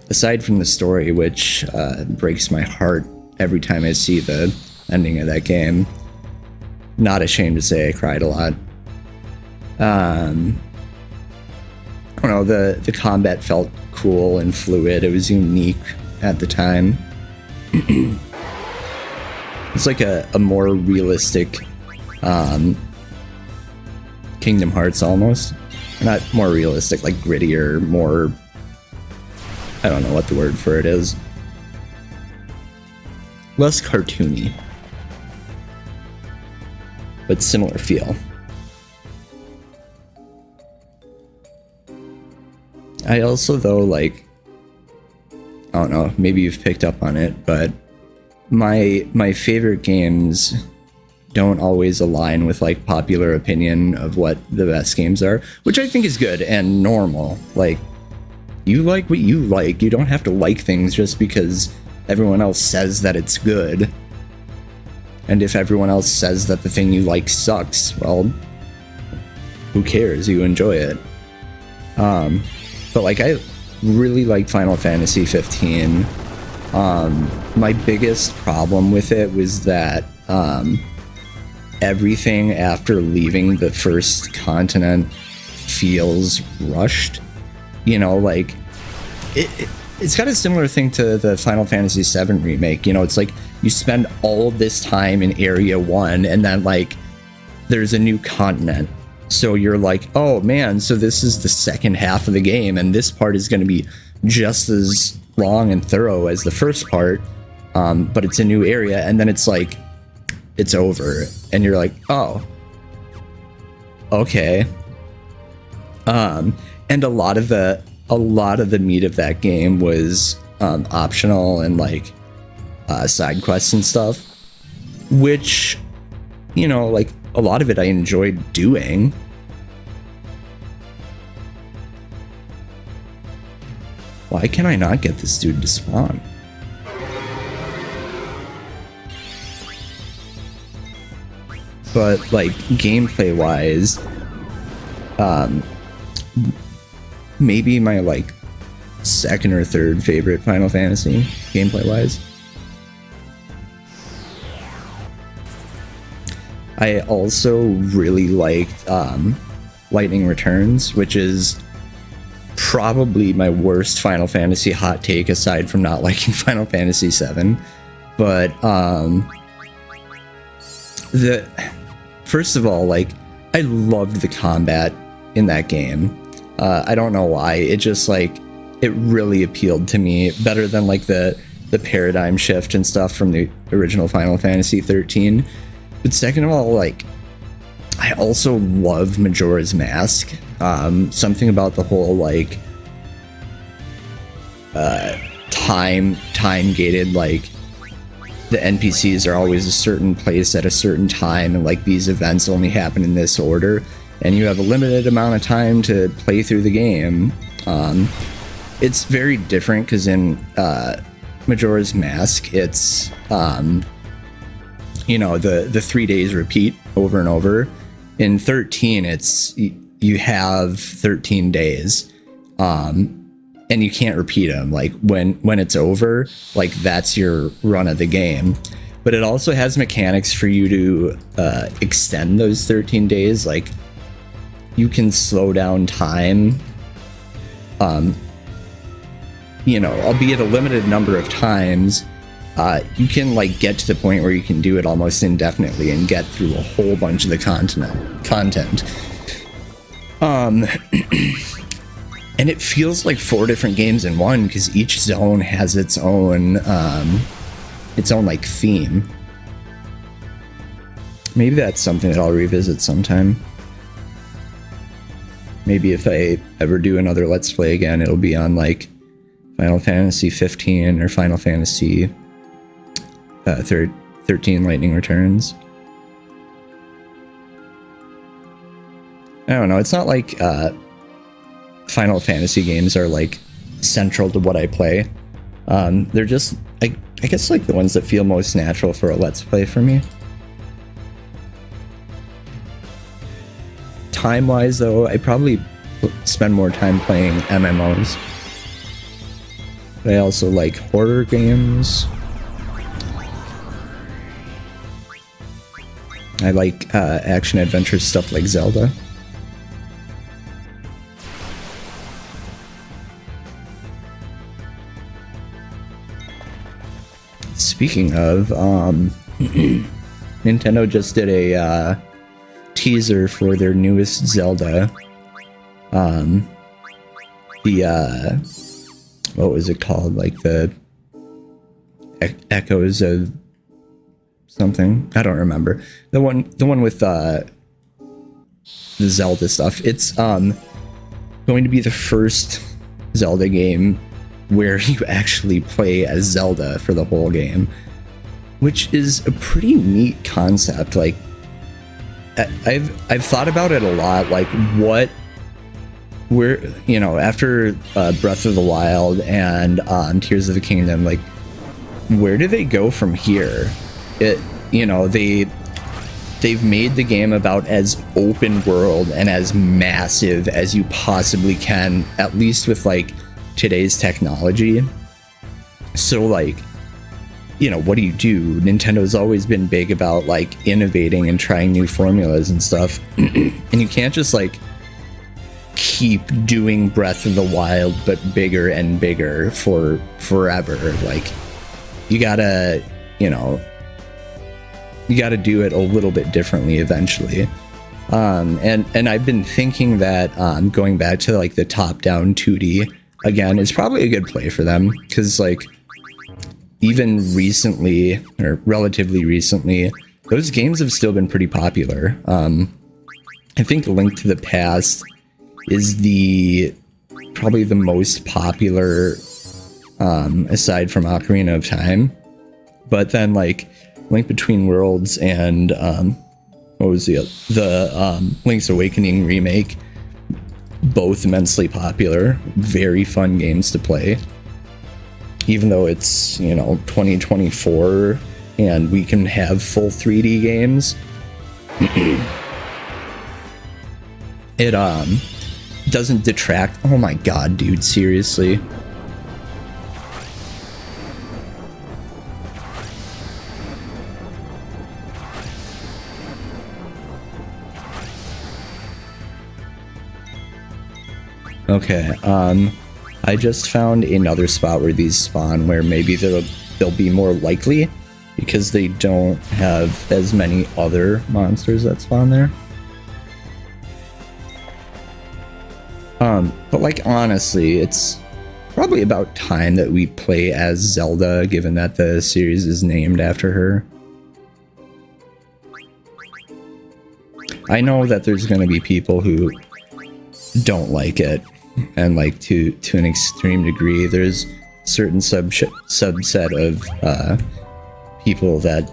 Aside from the story, which breaks my heart every time I see the ending of that game. Not ashamed to say I cried a lot. I don't know, the combat felt cool and fluid. It was unique at the time. It's like a more realistic Kingdom Hearts almost. Not more realistic, like grittier, more... I don't know what the word for it is. Less cartoony. but similar feel. I also, though, like, I don't know, maybe you've picked up on it, but my favorite games don't always align with like popular opinion of what the best games are, which I think is good and normal. Like, you like what you like. You don't have to like things just because everyone else says that it's good. And if everyone else says that the thing you like sucks, well, who cares? You enjoy it. But like, I really like Final Fantasy 15. My biggest problem with it was that everything after leaving the first continent feels rushed. You know, like, it's got a similar thing to the Final Fantasy VII remake. You know, it's like you spend all of this time in Area 1 and then, like, there's a new continent. So you're like, oh man, so this is the second half of the game, and this part is going to be just as long and thorough as the first part, but it's a new area, and then it's like, it's over, and you're like, oh, okay. And a lot of the meat of that game was optional and like side quests and stuff, which, you know, like, a lot of it I enjoyed doing. Why can I not get this dude to spawn? But like, gameplay wise, maybe my like second or third favorite Final Fantasy gameplay wise. I also really liked Lightning Returns, which is probably my worst Final Fantasy hot take aside from not liking Final Fantasy VII. But first of all, like, I loved the combat in that game. I don't know why. It just, like, it really appealed to me better than like the paradigm shift and stuff from the original Final Fantasy 13. But second of all, like, I also love Majora's Mask. Something about the whole like time gated, like, the NPCs are always a certain place at a certain time, and like these events only happen in this order, and you have a limited amount of time to play through the game. It's very different because in Majora's Mask, it's you know, the 3 days repeat over and over. In 13, it's you have 13 days, and you can't repeat them. Like, when it's over, like, that's your run of the game. But it also has mechanics for you to extend those 13 days. Like, you can slow down time, you know, albeit a limited number of times. You can like get to the point where you can do it almost indefinitely and get through a whole bunch of the content. And it feels like 4 different games in one, because each zone has its own like theme. Maybe that's something that I'll revisit sometime. Maybe if I ever do another Let's Play again, it'll be on like Final Fantasy 15 or Final Fantasy 13 Lightning Returns. I don't know, it's not like Final Fantasy games are like central to what I play. They're just, I guess, like the ones that feel most natural for a Let's Play for me. Time-wise, though, I probably spend more time playing MMOs. But I also like horror games. I like action-adventure stuff like Zelda. Speaking of, Nintendo just did a teaser for their newest Zelda. What was it called? Like the Echoes of something. I don't remember. The one with the Zelda stuff. It's going to be the first Zelda game where you actually play as Zelda for the whole game, which is a pretty neat concept. Like, I've thought about it a lot. Like, where, you know, after Breath of the Wild and Tears of the Kingdom, like, where do they go from here? You know, they've made the game about as open world and as massive as you possibly can, at least with like today's technology. So like, you know, what do you do? Nintendo's always been big about like innovating and trying new formulas and stuff. And you can't just like keep doing Breath of the Wild but bigger and bigger for forever. Like, you gotta, you know, you gotta do it a little bit differently eventually. And I've been thinking that going back to like the top-down 2D again is probably a good play for them, because like even recently, or relatively recently, those games have still been pretty popular. I think Link to the Past is probably the most popular, aside from Ocarina of Time. But then like Link Between Worlds and what was the Link's Awakening remake, both immensely popular, very fun games to play. Even though it's, you know, 2024 and we can have full 3D games, it doesn't detract. Oh my god, dude, seriously. Okay, I just found another spot where these spawn, where maybe they'll be more likely because they don't have as many other monsters that spawn there. But like, honestly, it's probably about time that we play as Zelda, given that the series is named after her. I know that there's going to be people who don't like it, and like to an extreme degree. There's certain subset of people that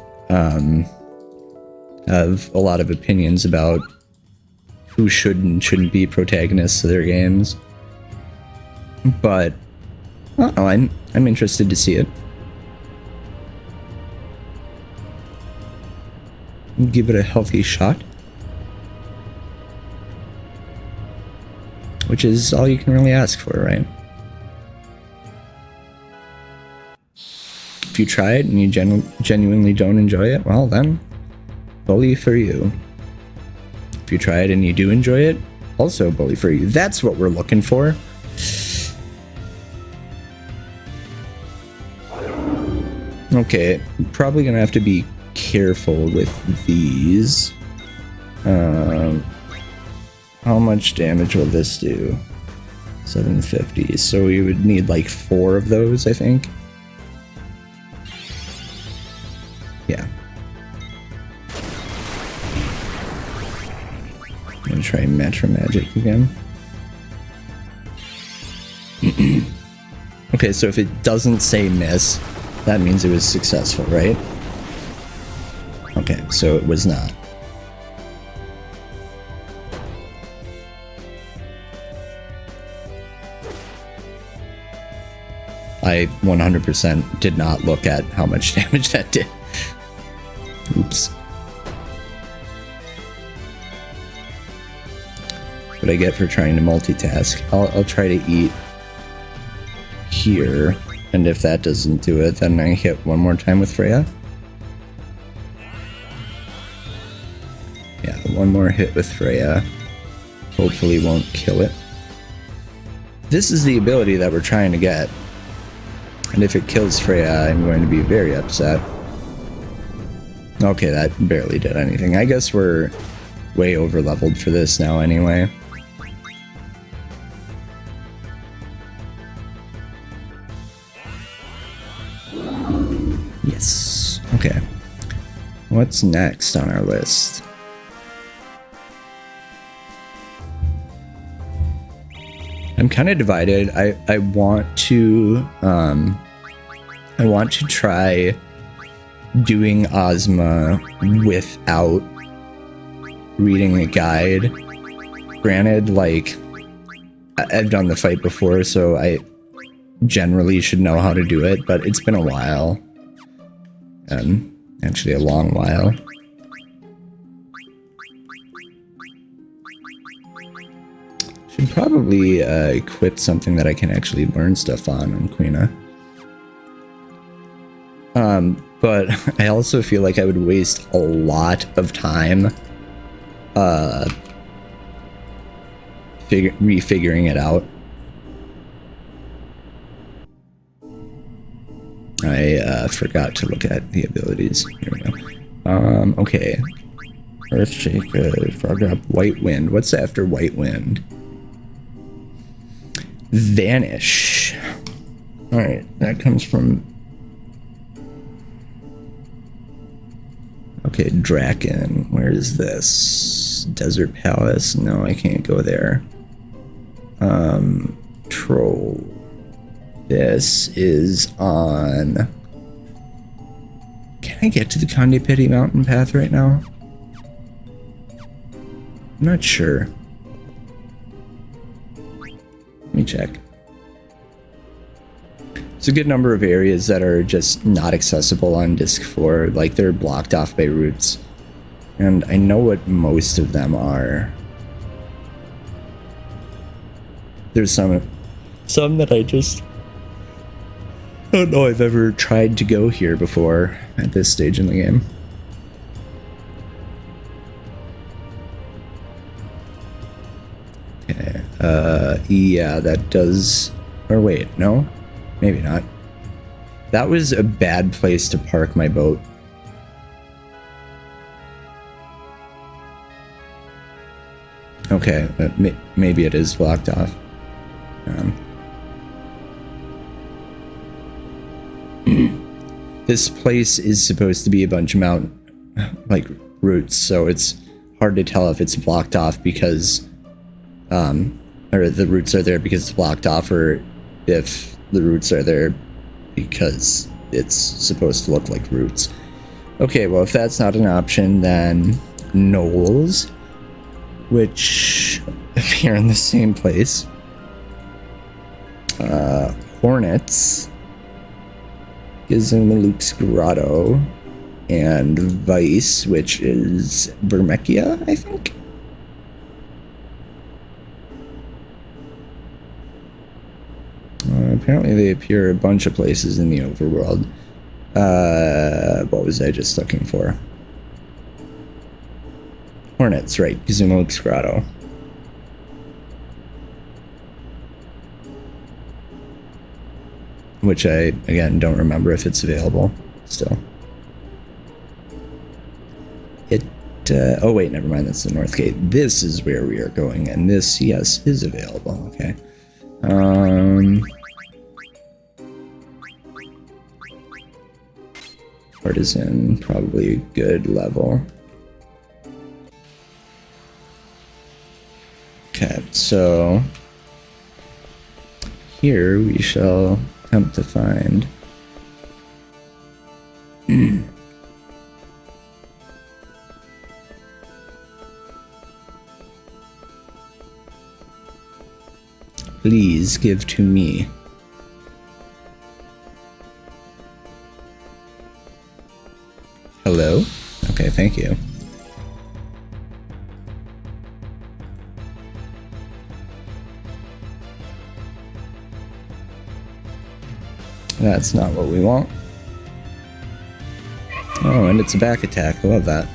have a lot of opinions about who should and shouldn't be protagonists of their games. But I don't know, I'm interested to see it. Give it a healthy shot, which is all you can really ask for, right? If you try it and you genuinely don't enjoy it, well then, bully for you. If you try it and you do enjoy it, also bully for you. That's what we're looking for. Okay, probably gonna have to be careful with these. How much damage will this do? 750. So we would need like 4 of those, I think. Yeah. I'm gonna try Blu Magic again. Okay, so if it doesn't say miss, that means it was successful, right? Okay, so it was not. I 100% did not look at how much damage that did. Oops. What I get for trying to multitask. I'll try to eat here, and if that doesn't do it, then I hit one more time with Freya. Yeah, one more hit with Freya. Hopefully won't kill it. This is the ability that we're trying to get. And if it kills Freya, I'm going to be very upset. Okay, that barely did anything. I guess we're way over leveled for this now anyway. Yes. Okay. What's next on our list? I'm kind of divided. I want to try doing Ozma without reading a guide. Granted, like, I've done the fight before, so I generally should know how to do it, but it's been a while. Actually a long while. Should probably equip something that I can actually learn stuff on Quina. But I also feel like I would waste a lot of time refiguring it out. I forgot to look at the abilities. Here we go. Okay. Earthshake, Frog Drop, White Wind. What's after White Wind? Vanish. Alright, that comes from... Okay, Draken. Where is this? Desert Palace? No, I can't go there. Troll. This is on... Can I get to the Conde Petty Mountain Path right now? I'm not sure. Let me check. There's a good number of areas that are just not accessible on Disc 4, like they're blocked off by routes. And I know what most of them are. There's some that I just don't know I've ever tried to go here before at this stage in the game. Okay, yeah, that does... Or wait, no? Maybe not. That was a bad place to park my boat. Okay, maybe it is blocked off. This place is supposed to be a bunch of routes, so it's hard to tell if it's blocked off because, or the routes are there because it's blocked off, or if the routes are there because it's supposed to look like routes. Okay, well, if that's not an option, then Knolls, which appear in the same place. Hornets, Gizmaluke's Grotto, and Vice, which is Vermechia, I think. Apparently they appear a bunch of places in the overworld. What was I just looking for? Hornets, right. Gizmaluke's Grotto. Which I, again, don't remember if it's available still. Oh wait, never mind, that's the North Gate. This is where we are going, and this, yes, is available, okay. Artisan, probably a good level. Okay, so here we shall attempt to find Please give to me. Hello? Okay, thank you. That's not what we want. Oh, and it's a back attack. I love that.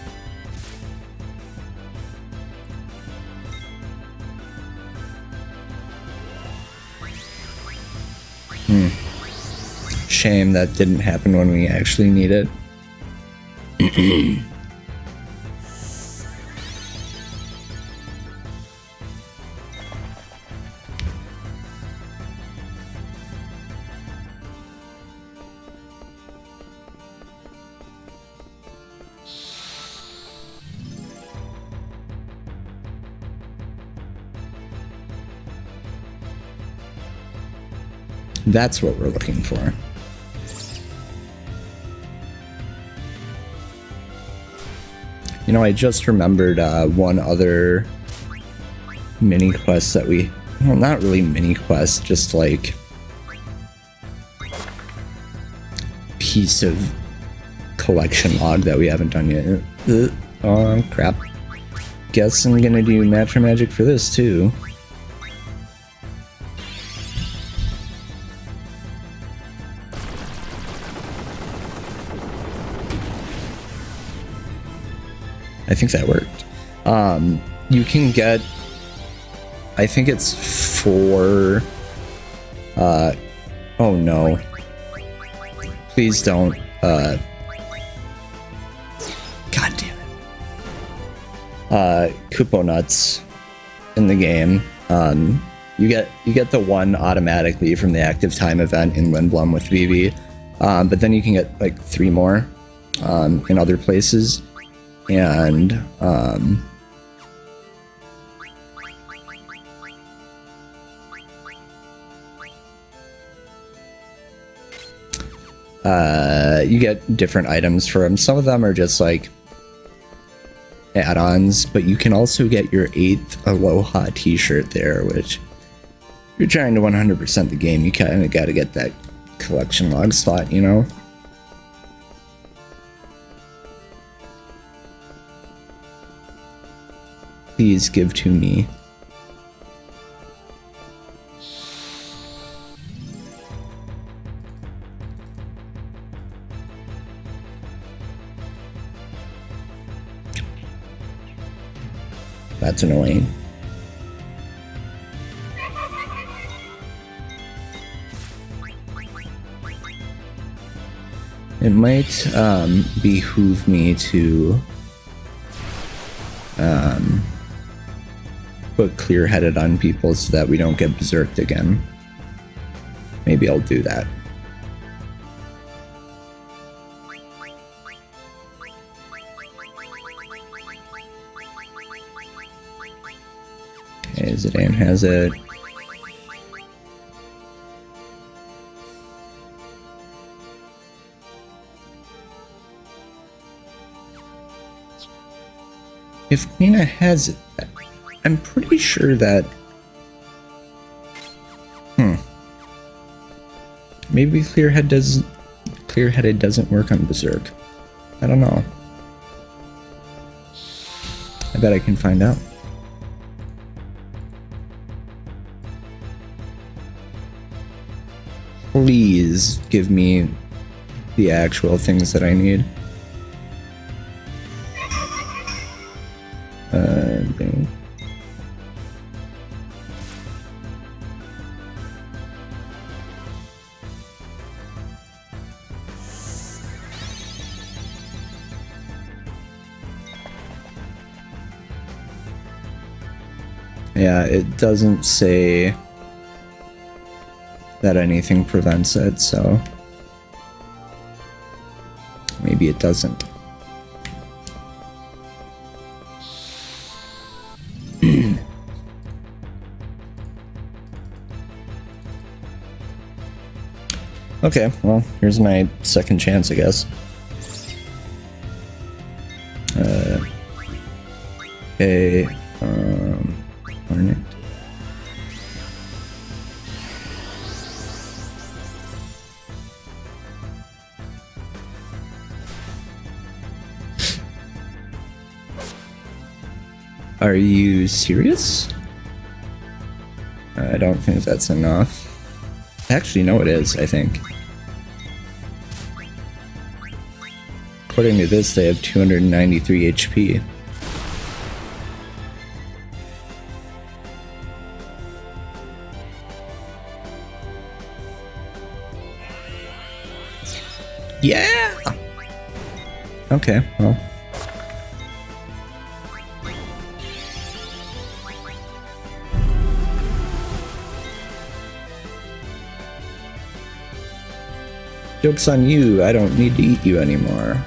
Shame that didn't happen when we actually need it. That's what we're looking for. You know, I just remembered one other mini quest that we... Well, not really mini quest, just like... piece of collection log that we haven't done yet. Oh, crap. Guess I'm gonna do Natural Magic for this, too. I think that worked. You can get... I think it's 4... oh no. Please don't, God damn it. Kupo nuts in the game. You get the one automatically from the active time event in Windblum with Vivi. But then you can get like 3 more in other places. And you get different items for them. Some of them are just like add-ons, but you can also get your 8th Aloha t-shirt there, which if you're trying to 100% the game, you kind of got to get that collection log slot, you know? Please give to me. That's annoying. It might behoove me to put clear-headed on people so that we don't get berserked again. Maybe I'll do that. Okay, Zidane has it. If Quina has it, I'm pretty sure that... Maybe Clear-Headed doesn't work on Berserk. I don't know. I bet I can find out. Please give me the actual things that I need. Bing. Yeah, it doesn't say that anything prevents it, so maybe it doesn't. Okay, well, here's my second chance, I guess. Okay, darn it. Are you serious? I don't think that's enough. Actually, no, it is, I think. According to this, they have 293 HP. Yeah! Okay, well. Joke's on you, I don't need to eat you anymore.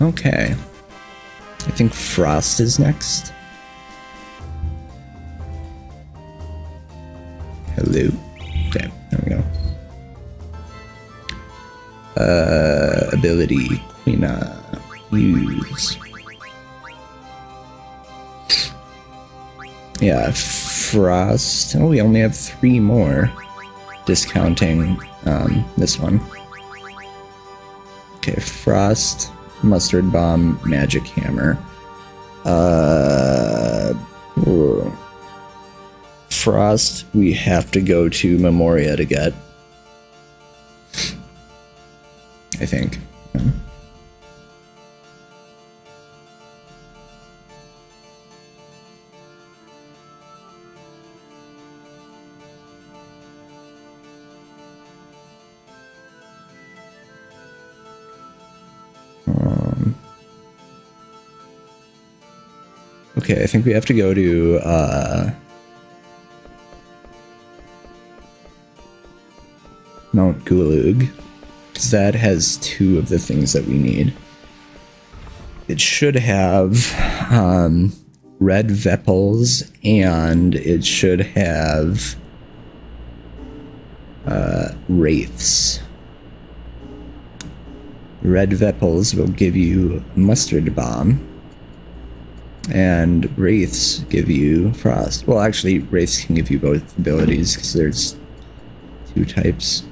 Okay. I think Frost is next. Hello. Okay, there we go. Ability, Quina, use. Yeah, Frost. Oh, we only have 3 more. Discounting this one. Okay, Frost, Mustard Bomb, Magic Hammer. Frost, we have to go to Memoria to get. I think. Okay, I think we have to go to Mount Gulug, because that has 2 of the things that we need. It should have red Vepples, and it should have Wraiths. Red Vepples will give you Mustard Bomb, and Wraiths give you Frost. Well, actually, Wraiths can give you both abilities, because there's 2 types.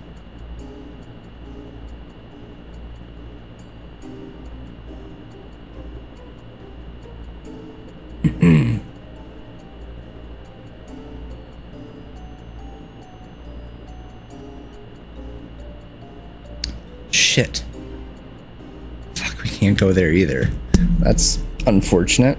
Shit. Fuck, we can't go there either. That's unfortunate.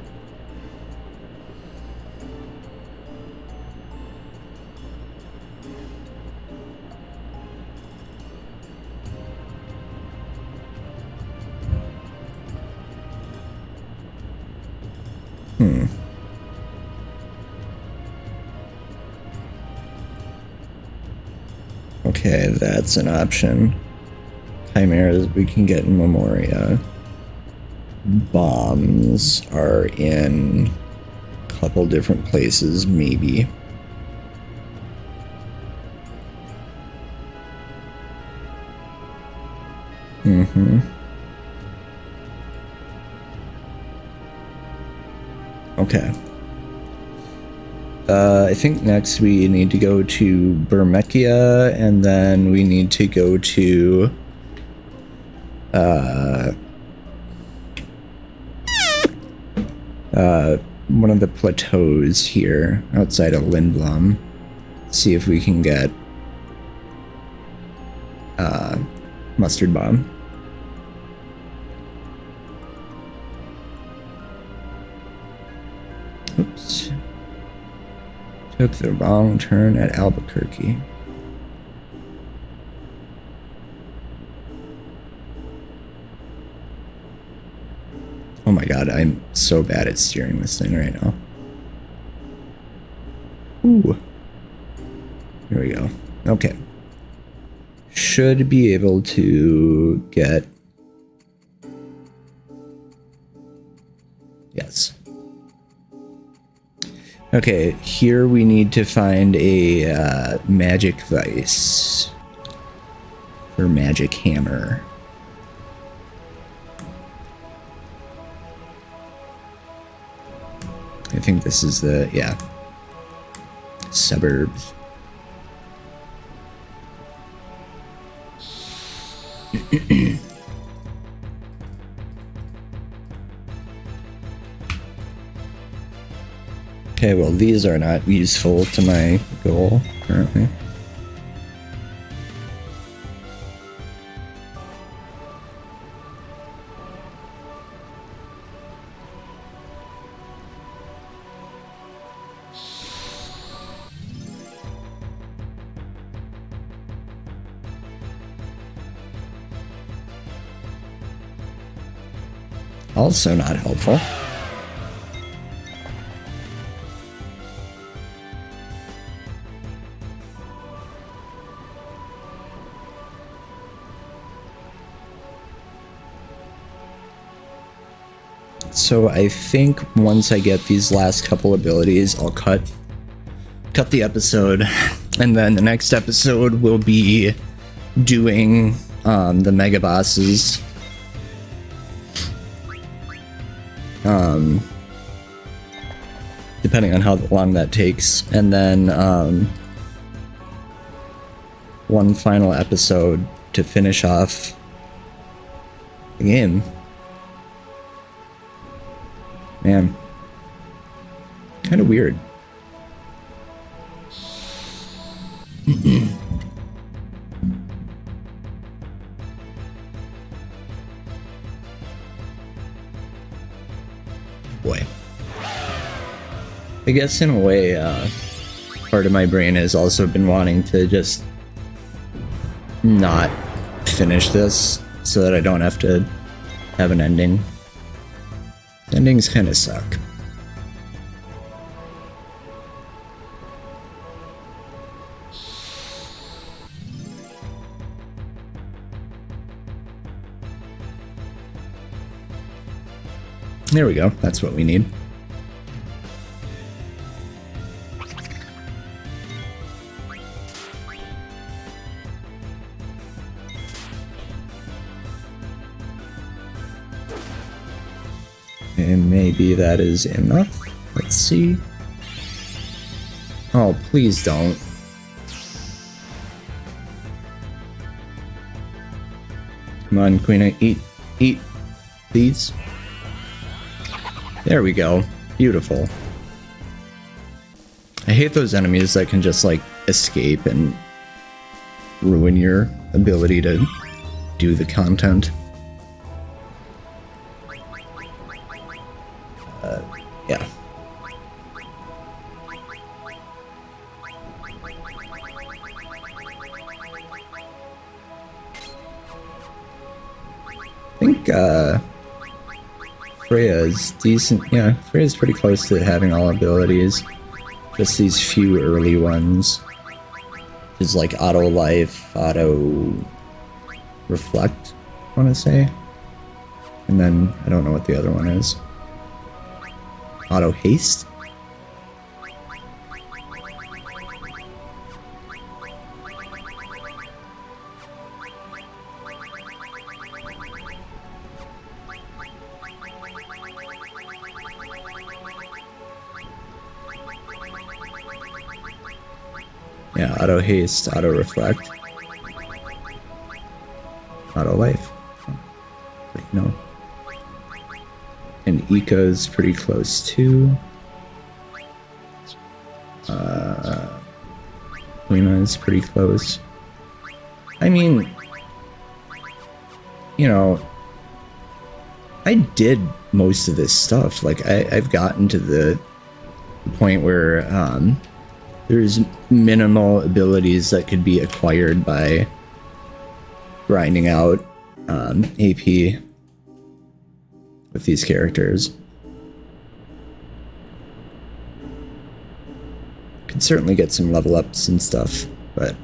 Okay, that's an option. Chimeras we can get in Memoria. Bombs are in a couple different places, maybe. Okay. I think next we need to go to Bermechia, and then we need to go to one of the plateaus here outside of Lindblom. See if we can get Mustard Bomb. Oops. Took the wrong turn at Albuquerque. Oh my god, I'm so bad at steering this thing right now. Ooh. Here we go. Okay. Should be able to get... Yes. Okay, here we need to find a magic vice for magic hammer. I think this is the, yeah, suburbs. Okay, well, these are not useful to my goal currently. Also not helpful. So I think once I get these last couple abilities, I'll cut the episode. And then the next episode will be doing the mega bosses. Depending on how long that takes. And then one final episode to finish off the game. Man. Kind of weird. Boy. I guess in a way, part of my brain has also been wanting to just not finish this so that I don't have to have an ending. Endings kind of suck. There we go, that's what we need. And maybe that is enough. Let's see. Oh, please don't. Come on, Queen, eat these. There we go. Beautiful. I hate those enemies that can just, like, escape and ruin your ability to do the content. Yeah. I think, Freya is decent. Yeah, Freya's pretty close to having all abilities. Just these few early ones. Is like auto life, auto reflect, I want to say. And then I don't know what the other one is. Auto haste? Yeah, auto haste, auto reflect, auto life. Wait, no. And Eco's pretty close too. Luna's pretty close. I mean, you know, I did most of this stuff. Like, I've gotten to the point where there's minimal abilities that could be acquired by grinding out AP with these characters. Could certainly get some level ups and stuff, but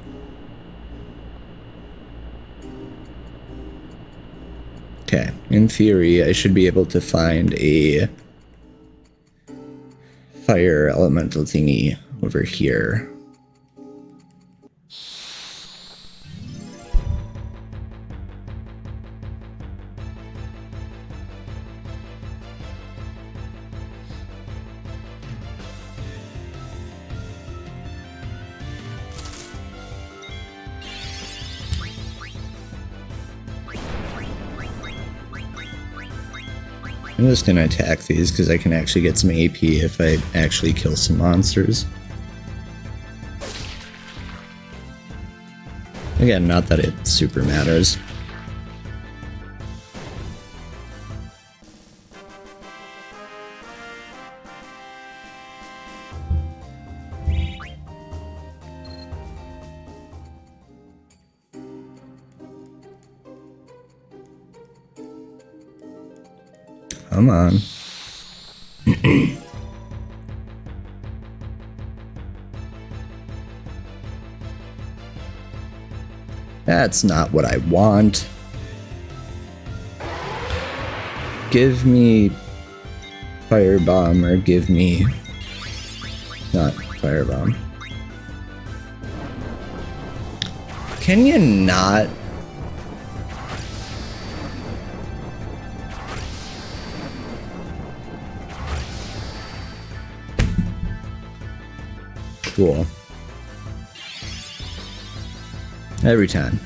okay, in theory I should be able to find a fire elemental thingy over here. I'm just gonna attack these because I can actually get some AP if I actually kill some monsters. Again, not that it super matters. Come on. That's not what I want. Give me firebomb or give me not firebomb. Can you not? Cool. Every time.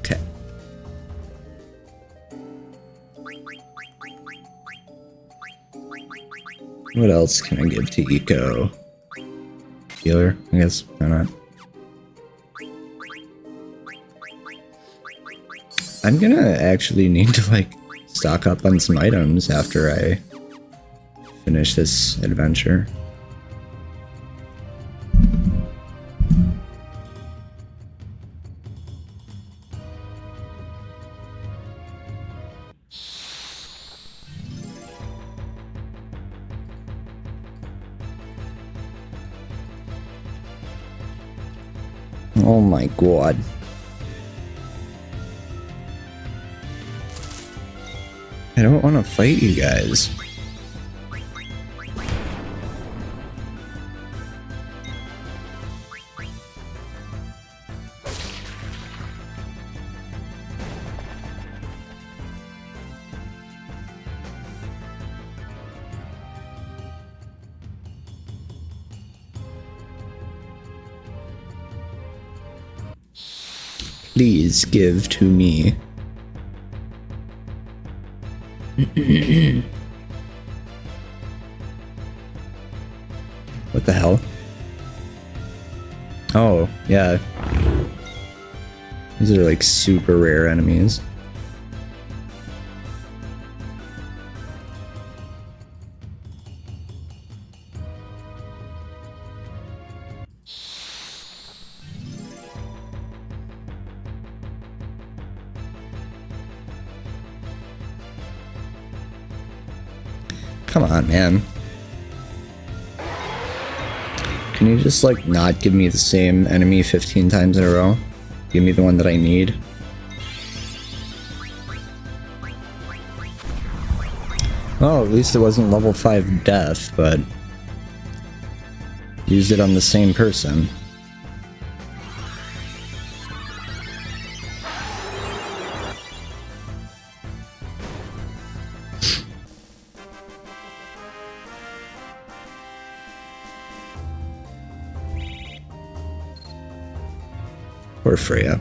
Okay. What else can I give to Eco? Healer, I guess. Why not? I'm gonna actually need to, like, stock up on some items after I finish this adventure. Oh my god. I don't want to fight you guys. Please give to me. What the hell? Oh, yeah. These are like super rare enemies. Come on, man. Can you just, like, not give me the same enemy 15 times in a row? Give me the one that I need. Oh, at least it wasn't level 5 death, but used it on the same person. Or Freya.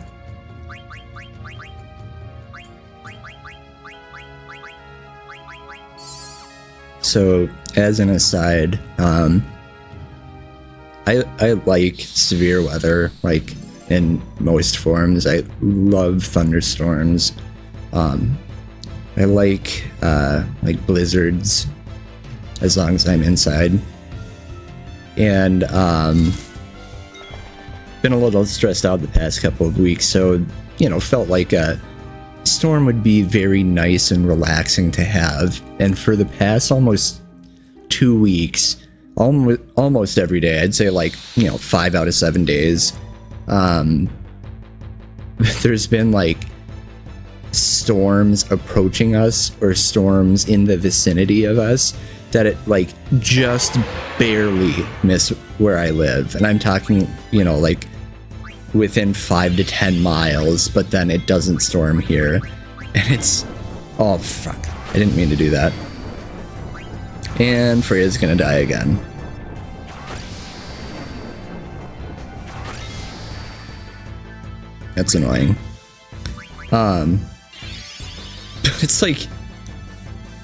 So, as an aside, I like severe weather, like, in most forms. I love thunderstorms. I like blizzards, as long as I'm inside. And, been a little stressed out the past couple of weeks, so, you know, felt like a storm would be very nice and relaxing to have. And for the past almost 2 weeks, almost every day, I'd say, like, you know, 5 out of 7 days, there's been, like, storms approaching us or storms in the vicinity of us that it, like, just barely miss where I live. And I'm talking, you know, like, within 5 to 10 miles, but then it doesn't storm here. And it's... oh, fuck. I didn't mean to do that. And Freya's gonna die again. That's annoying. It's like...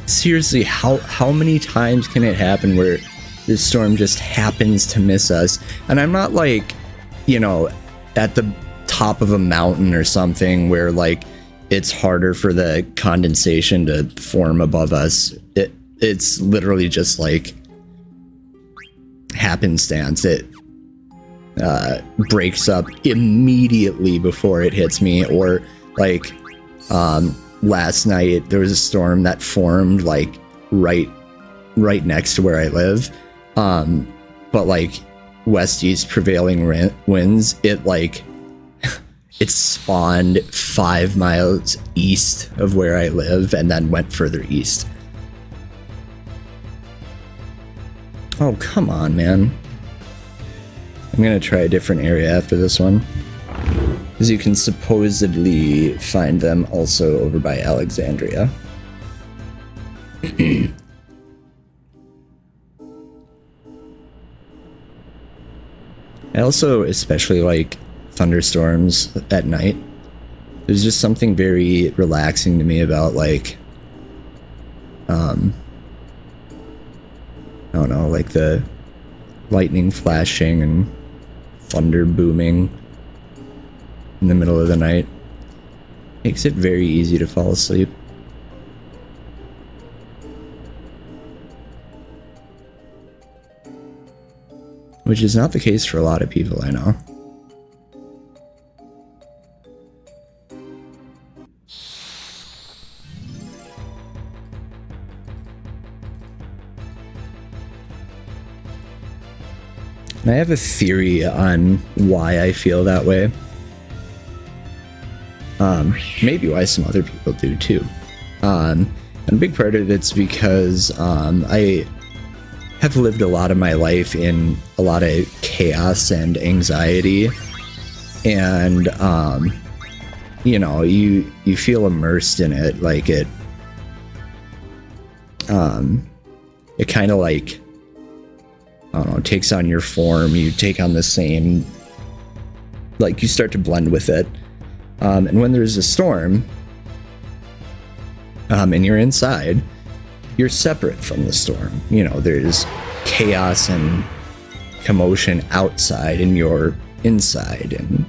seriously, how many times can it happen where this storm just happens to miss us? And I'm not, like, you know, at the top of a mountain or something where, like, it's harder for the condensation to form above us. It's literally just, like, happenstance. It breaks up immediately before it hits me. Or, like, last night there was a storm that formed, like, right next to where I live, but, like, west-east prevailing winds, it like it spawned 5 miles east of where I live and then went further east. Oh, come on, man. I'm gonna try a different area after this one, because you can supposedly find them also over by Alexandria. I also especially like thunderstorms at night. There's just something very relaxing to me about like I don't know, like the lightning flashing and thunder booming in the middle of the night. Makes it very easy to fall asleep. Which is not the case for a lot of people I know. And I have a theory on why I feel that way. Maybe why some other people do too. And a big part of it's because I have lived a lot of my life in a lot of chaos and anxiety, and you know, you feel immersed in it. Like it kind of like, I don't know, takes on your form. You take on the same, like you start to blend with it. And when there's a storm, and you're inside, you're separate from the storm. You know, there's chaos and commotion outside, and you're inside, and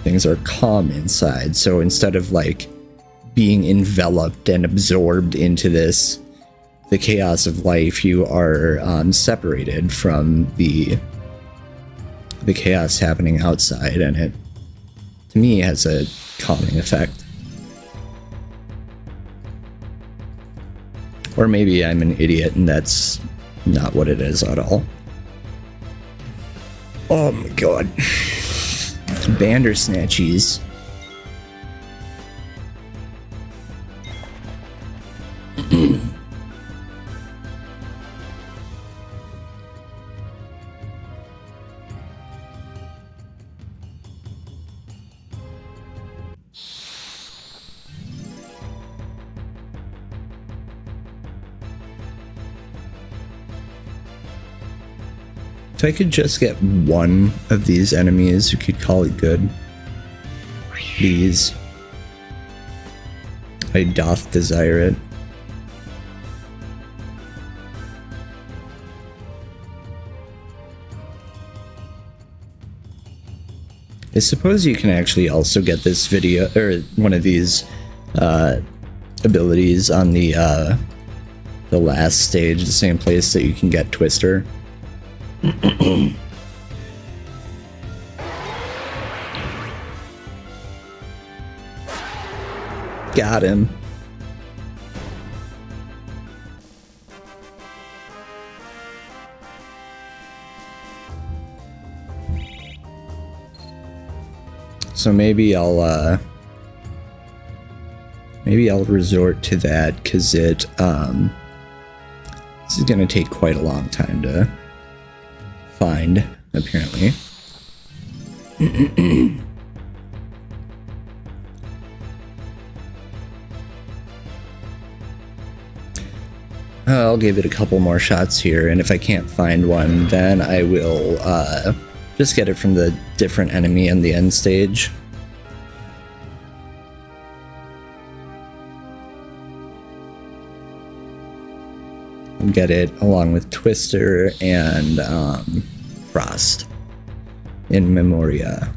things are calm inside. So instead of like being enveloped and absorbed into the chaos of life, you are separated from the chaos happening outside, and it, to me, has a calming effect. Or maybe I'm an idiot and that's not what it is at all. Oh my god. Bandersnatchies. If I could just get one of these enemies who could call it good. Please. I doth desire it. I suppose you can actually also get this video, or one of these abilities on the last stage, the same place that you can get Twister. Got him. So maybe I'll resort to that, because it this is gonna take quite a long time to find, apparently. I'll give it a couple more shots here, and if I can't find one, then I will just get it from the different enemy in the end stage. Get it along with Twister and Frost in Memoria.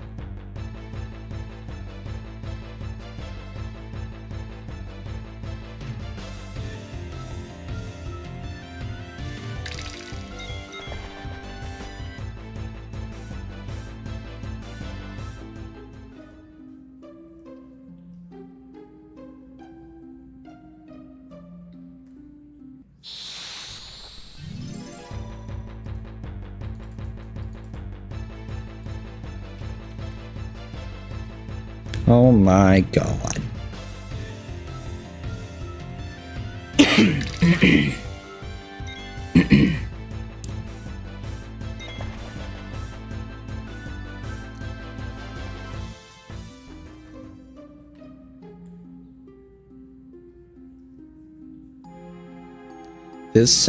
Oh my god. This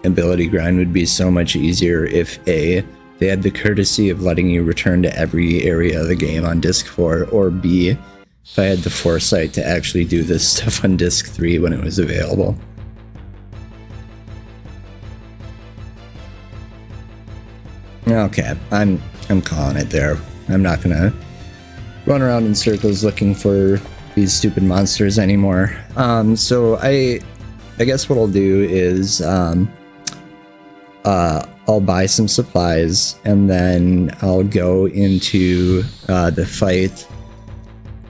ability grind would be so much easier if A, they had the courtesy of letting you return to every area of the game on disc 4, or B, if I had the foresight to actually do this stuff on disc 3 when it was available. Okay, I'm calling it there. I'm not gonna run around in circles looking for these stupid monsters anymore. So I guess what I'll do is I'll buy some supplies, and then I'll go into the fight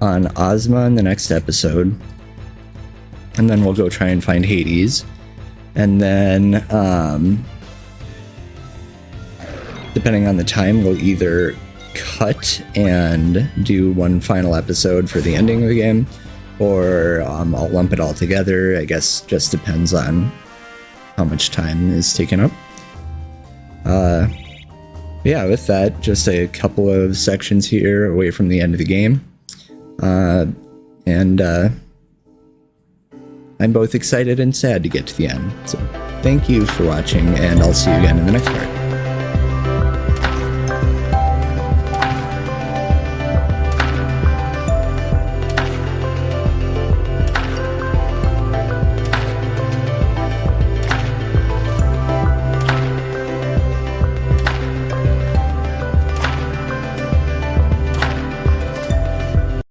on Ozma in the next episode, and then we'll go try and find Hades, and then depending on the time, we'll either cut and do one final episode for the ending of the game, or I'll lump it all together. I guess just depends on how much time is taken up. Yeah, with that, just a couple of sections here away from the end of the game. And I'm both excited and sad to get to the end. So thank you for watching, and I'll see you again in the next part.